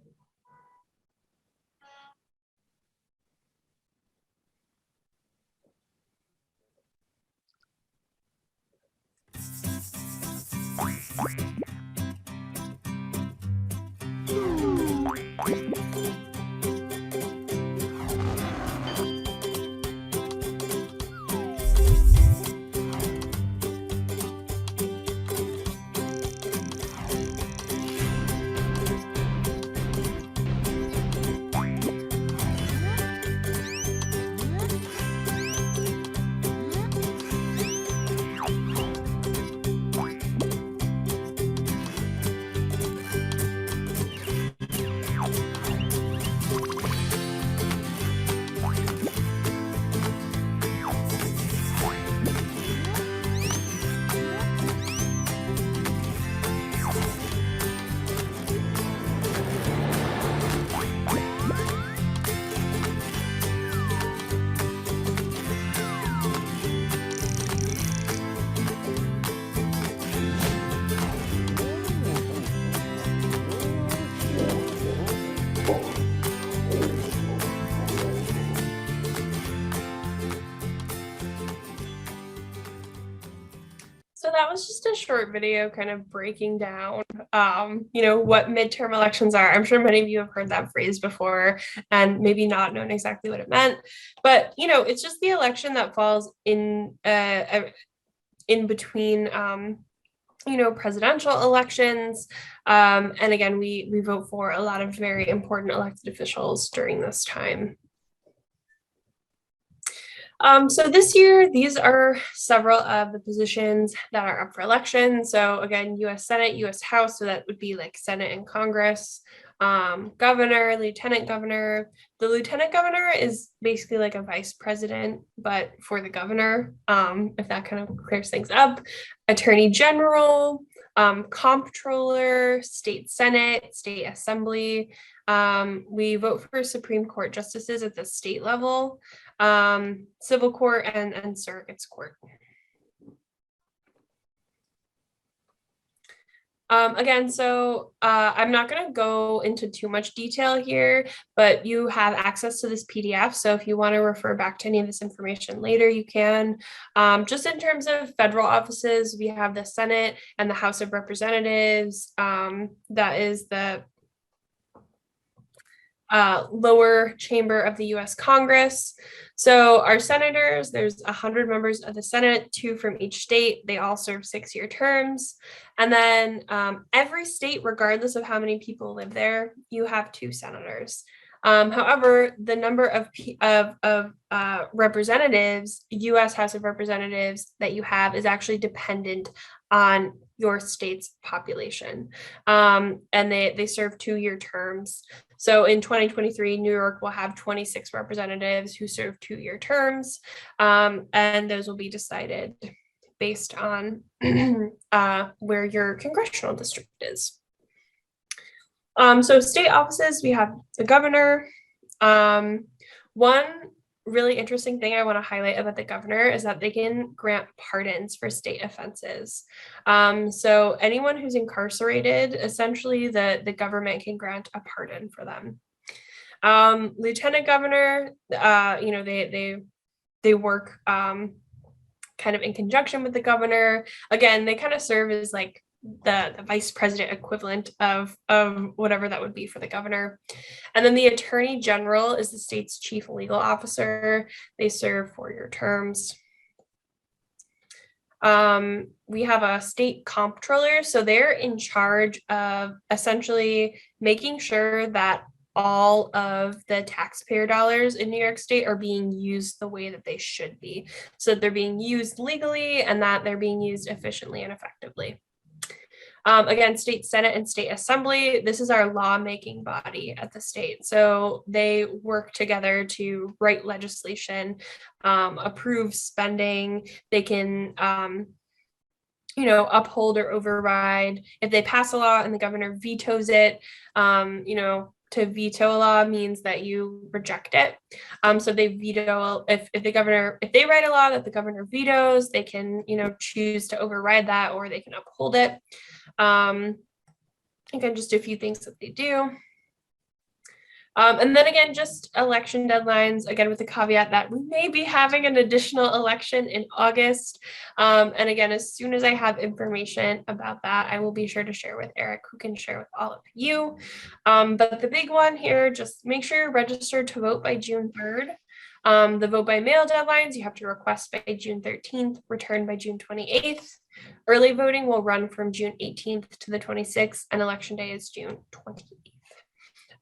So that was just a short video kind of breaking down, what midterm elections are. I'm sure many of you have heard that phrase before and maybe not known exactly what it meant. But, it's just the election that falls in between, presidential elections. And again, we vote for a lot of very important elected officials during this time. So this year, these are several of the positions that are up for election. So again, U.S. Senate, U.S. House, so that would be like Senate and Congress, governor, lieutenant governor. The lieutenant governor is basically like a vice president, but for the governor, if that kind of clears things up. Attorney general, comptroller, state senate, state assembly. We vote for Supreme Court justices at the state level, civil court, and surrogates court. Again, so I'm not going to go into too much detail here, but you have access to this PDF. So if you want to refer back to any of this information later, you can. Just in terms of federal offices, we have the Senate and the House of Representatives. That is the lower chamber of the U.S. Congress. So our senators, there's 100 members of the Senate, 2 from each state. They all serve 6-year terms. And then every state, regardless of how many people live there, you have 2 senators. However, the number of representatives, U.S. House of Representatives that you have is actually dependent on your state's population. And they serve 2-year terms. So in 2023, New York will have 26 representatives who serve 2-year terms, and those will be decided based on where your congressional district is. So state offices, we have the governor. One really interesting thing I want to highlight about the governor is that they can grant pardons for state offenses. So anyone who's incarcerated, essentially the government can grant a pardon for them. Lieutenant governor, they work kind of in conjunction with the governor. Again, they kind of serve as like the vice president equivalent of whatever that would be for the governor. And then the attorney general is the state's chief legal officer. They serve 4-year terms. We have a state comptroller, so they're in charge of essentially making sure that all of the taxpayer dollars in New York State are being used the way that they should be. So they're being used legally and that they're being used efficiently and effectively. Again, state Senate and state assembly, this is our lawmaking body at the state. So they work together to write legislation, approve spending. They can, uphold or override. If they pass a law and the governor vetoes it, to veto a law means that you reject it. So they veto, if they write a law that the governor vetoes, they can, choose to override that or they can uphold it. Again, just a few things that they do. And then again, just election deadlines, again, with the caveat that we may be having an additional election in August. And again, as soon as I have information about that, I will be sure to share with Eric, who can share with all of you. But the big one here, just make sure you're registered to vote by June 3rd. The vote by mail deadlines, you have to request by June 13th, return by June 28th. Early voting will run from June 18th to the 26th, and election day is June 28th.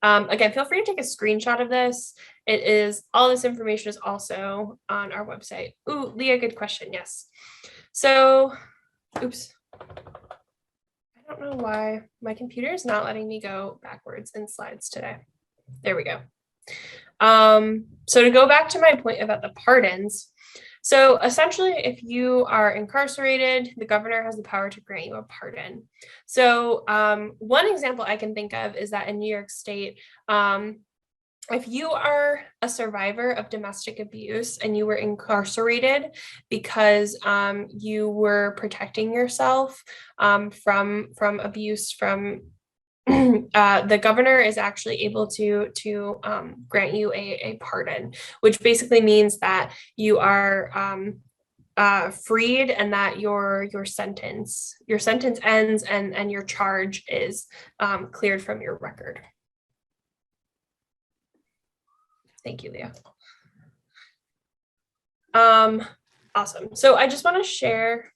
Again, feel free to take a screenshot of this. All this information is also on our website. Ooh, Leah, good question. Yes. So, oops. I don't know why my computer is not letting me go backwards in slides today. There we go. So to go back to my point about the pardons, so essentially, if you are incarcerated, the governor has the power to grant you a pardon. So one example I can think of is that in New York State, if you are a survivor of domestic abuse and you were incarcerated because you were protecting yourself from abuse from the governor is actually able to grant you a pardon, which basically means that you are freed and that your sentence ends and your charge is cleared from your record. Thank you, Leah. Awesome. So I just want to share.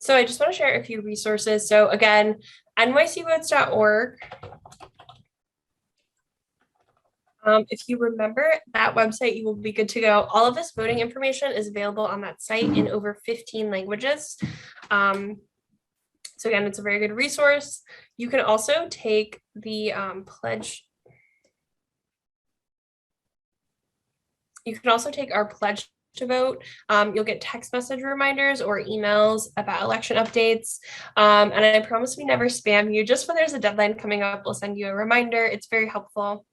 So I just want to share a few resources. So again, nycvotes.org. If you remember that website, you will be good to go. All of this voting information is available on that site in over 15 languages. So again, it's a very good resource. You can also take the pledge. You can also take our pledge to vote. You'll get text message reminders or emails about election updates. And I promise we never spam you. Just when there's a deadline coming up, we'll send you a reminder. It's very helpful.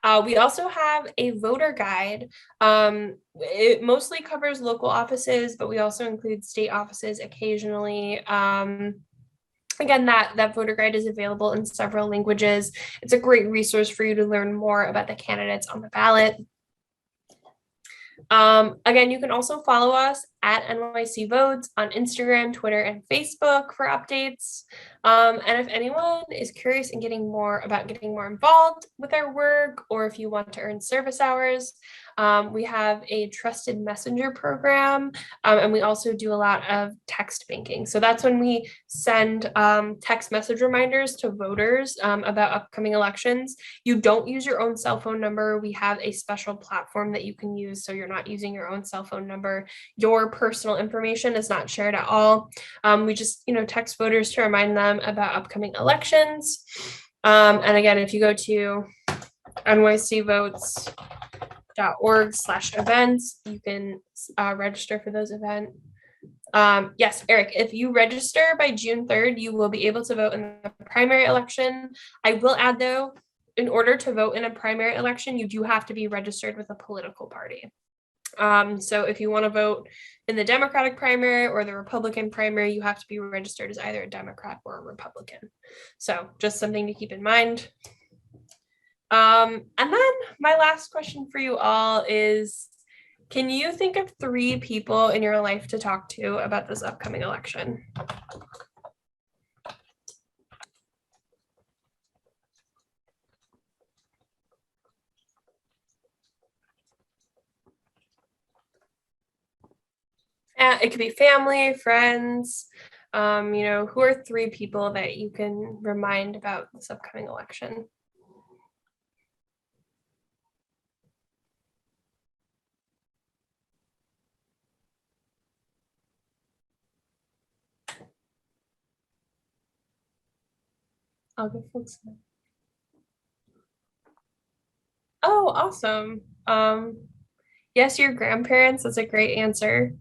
We also have a voter guide. It mostly covers local offices, but we also include state offices occasionally. Again, that voter guide is available in several languages. It's a great resource for you to learn more about the candidates on the ballot. Again, you can also follow us at NYC Votes on Instagram, Twitter, and Facebook for updates. And if anyone is curious in getting more involved with our work, or if you want to earn service hours, we have a trusted messenger program, and we also do a lot of text banking. So that's when we send text message reminders to voters about upcoming elections. You don't use your own cell phone number. We have a special platform that you can use, so you're not using your own cell phone number. Your personal information is not shared at all. We just, text voters to remind them about upcoming elections. And again, if you go to nycvotes.org/events, you can register for those events. Yes, Eric, if you register by June 3rd, you will be able to vote in the primary election. I will add, though, in order to vote in a primary election, you do have to be registered with a political party. So if you want to vote in the Democratic primary or the Republican primary, you have to be registered as either a Democrat or a Republican. So just something to keep in mind. And then my last question for you all is, can you think of 3 people in your life to talk to about this upcoming election? It could be family, friends, who are 3 people that you can remind about this upcoming election? I'll give folks. Oh, awesome. Yes, your grandparents. That's a great answer.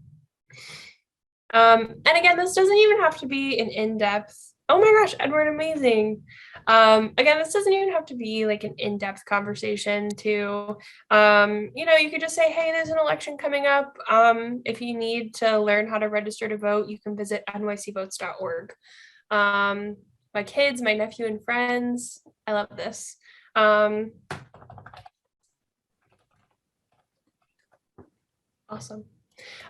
And again, this doesn't even have to be an in-depth. Oh my gosh, Edward, amazing. Again, this doesn't even have to be like an in-depth conversation to, you could just say, hey, there's an election coming up. If you need to learn how to register to vote, you can visit nycvotes.org. My kids, my nephew and friends, I love this. Awesome.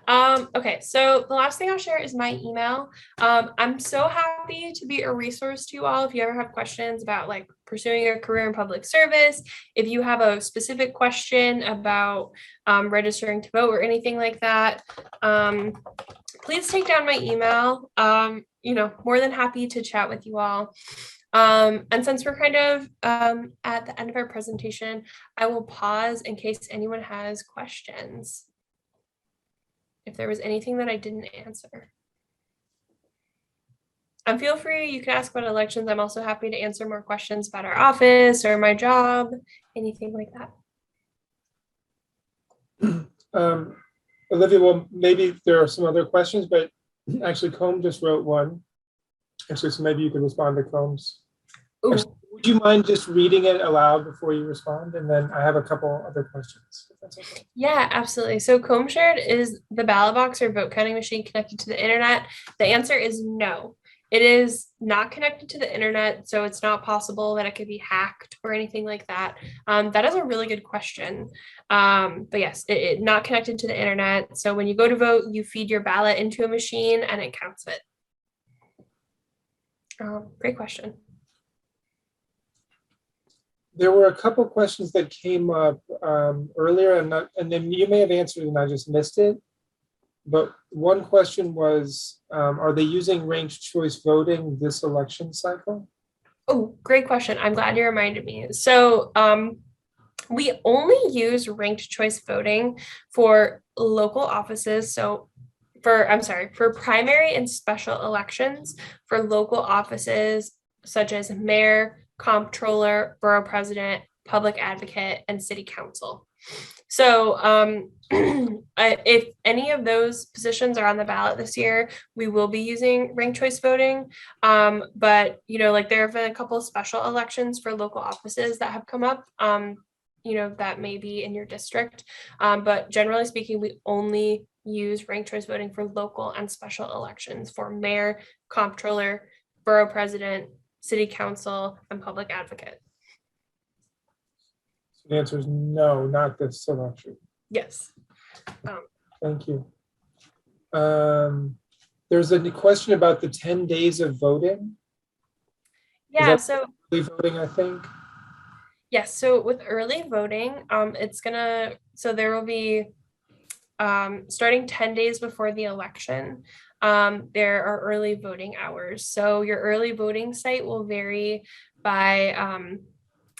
Okay, so the last thing I'll share is my email. I'm so happy to be a resource to you all if you ever have questions about like pursuing a career in public service. If you have a specific question about registering to vote or anything like that, please take down my email. More than happy to chat with you all. And since we're kind of at the end of our presentation, I will pause in case anyone has questions. If there was anything that I didn't answer. And feel free, you can ask about elections. I'm also happy to answer more questions about our office or my job, anything like that. Olivia, well, maybe there are some other questions, but actually Combe just wrote one. Actually, so maybe you could respond to Combs. Actually, would you mind just reading it aloud before you respond? And then I have a couple other questions, if that's okay. Yeah, absolutely. So Combe shared, is the ballot box or vote counting machine connected to the internet? The answer is no. It is not connected to the internet, so it's not possible that it could be hacked or anything like that. That is a really good question. But yes, it not connected to the internet. So when you go to vote, you feed your ballot into a machine and it counts it. Great question. There were a couple questions that came up earlier, and then you may have answered and I just missed it. But one question was, are they using ranked choice voting this election cycle? Oh, great question. I'm glad you reminded me. So we only use ranked choice voting for local offices. So for primary and special elections for local offices such as mayor, comptroller, borough president, public advocate, and city council. So if any of those positions are on the ballot this year, we will be using ranked choice voting. But there have been a couple of special elections for local offices that have come up, that may be in your district. But generally speaking, we only use ranked choice voting for local and special elections for mayor, comptroller, borough president, city council, and public advocate. So the answer is no, not this election. Yes. Thank you. There's a question about the 10 days of voting. Is Yeah, that so early voting, I think? yes, so with early voting, so there will be starting 10 days before the election, there are early voting hours. So your early voting site will vary by,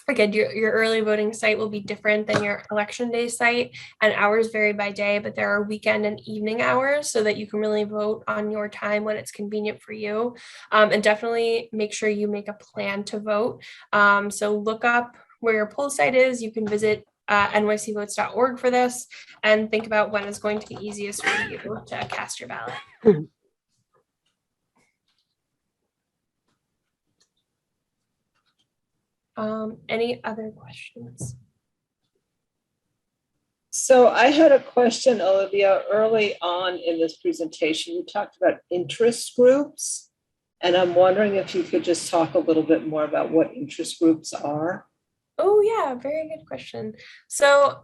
again, your early voting site will be different than your election day site, and hours vary by day, but there are weekend and evening hours so that you can really vote on your time when it's convenient for you. And definitely make sure you make a plan to vote. So look up where your poll site is. You can visit nycvotes.org for this and think about when is going to be easiest for you to cast your ballot. Any other questions? So I had a question, Olivia, early on in this presentation. You talked about interest groups, and I'm wondering if you could just talk a little bit more about what interest groups are. Oh yeah, very good question. So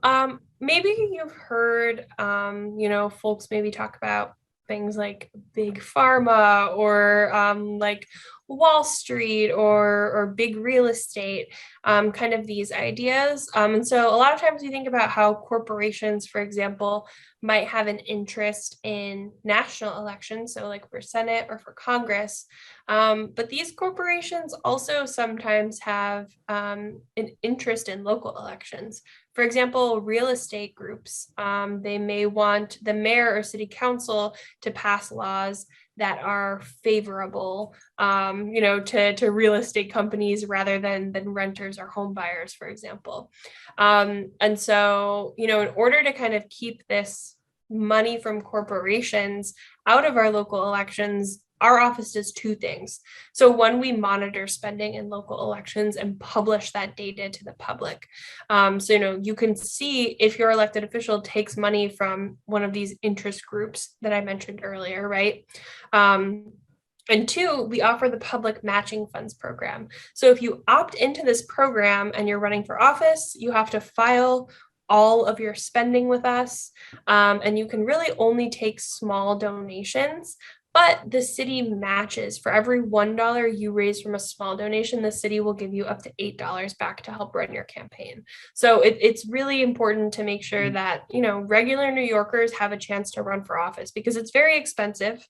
maybe you've heard folks maybe talk about things like big pharma or like Wall Street or big real estate, kind of these ideas. And so a lot of times we think about how corporations, for example, might have an interest in national elections, so like for Senate or for Congress. But these corporations also sometimes have an interest in local elections. For example, real estate groups, they may want the mayor or city council to pass laws that are favorable, to real estate companies rather than renters or home buyers, for example. And so, in order to kind of keep this money from corporations out of our local elections, our office does two things. So one, we monitor spending in local elections and publish that data to the public. So, you can see if your elected official takes money from one of these interest groups that I mentioned earlier, right? And two, we offer the public matching funds program. So if you opt into this program and you're running for office, you have to file all of your spending with us. And you can really only take small donations, but the city matches. For every $1 you raise from a small donation, the city will give you up to $8 back to help run your campaign. So it's really important to make sure that, regular New Yorkers have a chance to run for office because it's very expensive.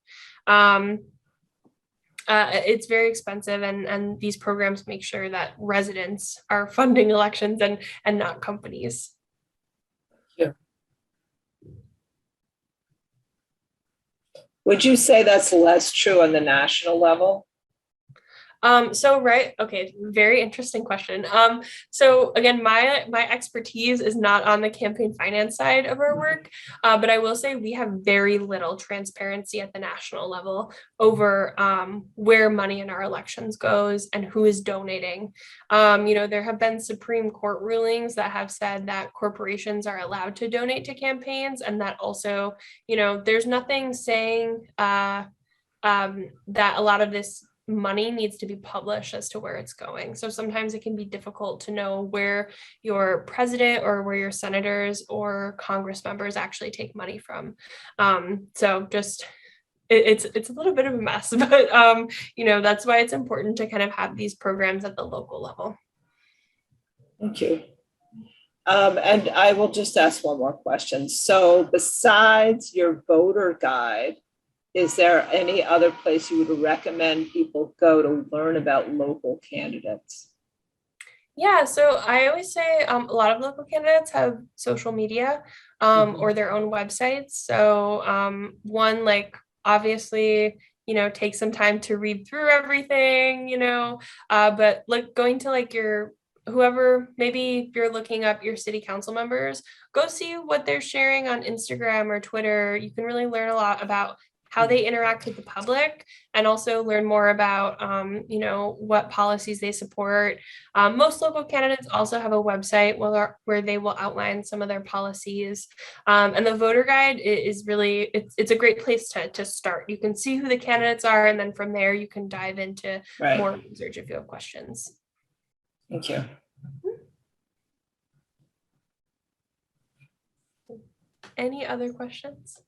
It's very expensive, and these programs make sure that residents are funding elections and not companies. Yeah. Would you say that's less true on the national level? Okay, very interesting question. So again, my expertise is not on the campaign finance side of our work, but I will say we have very little transparency at the national level over where money in our elections goes and who is donating. There have been Supreme Court rulings that have said that corporations are allowed to donate to campaigns, and that also, there's nothing saying that a lot of this money needs to be published as to where it's going. So sometimes it can be difficult to know where your president or where your senators or Congress members actually take money from. So just it's a little bit of a mess, but that's why it's important to kind of have these programs at the local level. Thank you. And I will just ask one more question. So besides your voter guide, is there any other place you would recommend people go to learn about local candidates? Yeah, so I always say a lot of local candidates have social media or their own websites. So one, like obviously, take some time to read through everything, but like going to like your whoever, maybe you're looking up your city council members, go see what they're sharing on Instagram or Twitter. You can really learn a lot about how they interact with the public and also learn more about, what policies they support. Most local candidates also have a website where they will outline some of their policies. And the voter guide is really, it's a great place to start. You can see who the candidates are, and then from there you can dive into more research if you have questions. Thank you. Any other questions?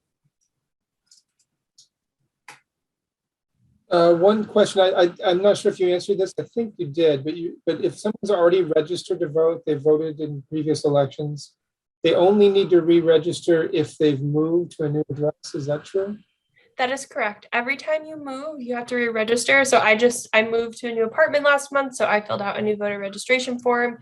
One question, I'm not sure if you answered this. I think you did, but if someone's already registered to vote, they voted in previous elections, they only need to re-register if they've moved to a new address. Is that true? That is correct. Every time you move, you have to re-register. So I moved to a new apartment last month, so I filled out a new voter registration form.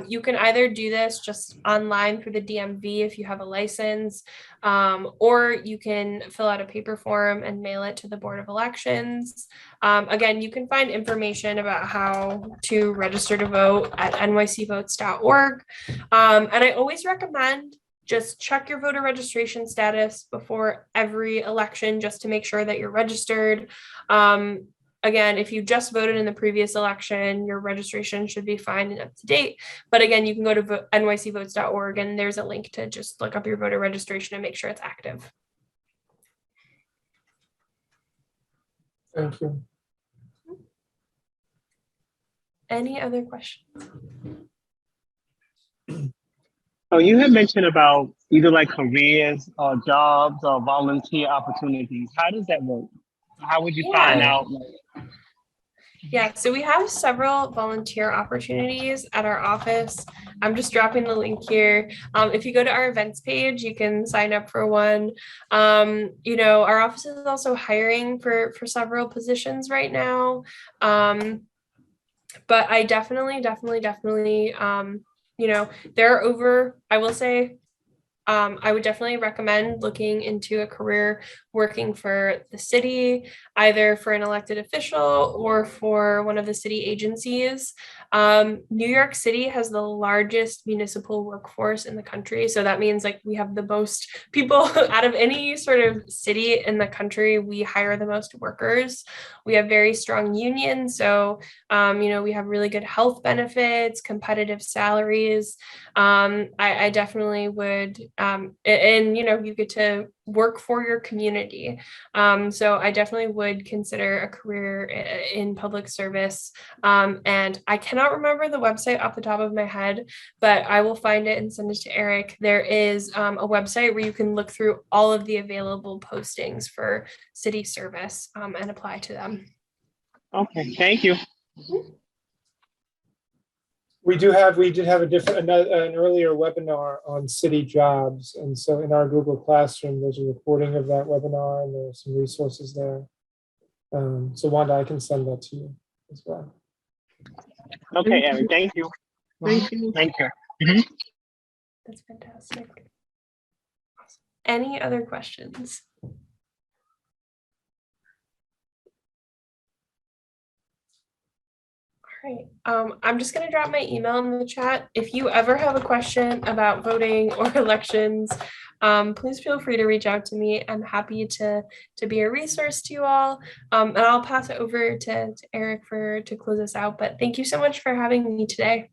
You can either do this just online through the DMV if you have a license, or you can fill out a paper form and mail it to the Board of Elections. Again, you can find information about how to register to vote at nycvotes.org. And I always recommend just check your voter registration status before every election just to make sure that you're registered. Again, if you just voted in the previous election, your registration should be fine and up to date. But again, you can go to nycvotes.org and there's a link to just look up your voter registration and make sure it's active. Thank you. Any other questions? Oh, you had mentioned about either like careers or jobs or volunteer opportunities. How does that work? How would you find out? Yeah, so we have several volunteer opportunities at our office. I'm just dropping the link here. If you go to our events page, you can sign up for one. Our office is also hiring for several positions right now. But I definitely, there are over, I will say, I would definitely recommend looking into a career working for the city, either for an elected official or for one of the city agencies. New York City has the largest municipal workforce in the country. So that means like we have the most people out of any sort of city in the country. We hire the most workers. We have very strong unions. So, we have really good health benefits, competitive salaries. I definitely would, you get to work for your community. So I definitely would consider a career in public service. And I cannot remember the website off the top of my head, but I will find it and send it to Eric. There is a website where you can look through all of the available postings for city service and apply to them. Okay, thank you. We did have an earlier webinar on city jobs. And so in our Google Classroom, there's a recording of that webinar and there are some resources there. So Wanda, I can send that to you as well. Okay, Eric, thank you. Thank you. Thank you. Mm-hmm. That's fantastic. Awesome. Any other questions? Right. I'm just going to drop my email in the chat. If you ever have a question about voting or elections, please feel free to reach out to me. I'm happy to be a resource to you all. And I'll pass it over to Eric to close us out. But thank you so much for having me today.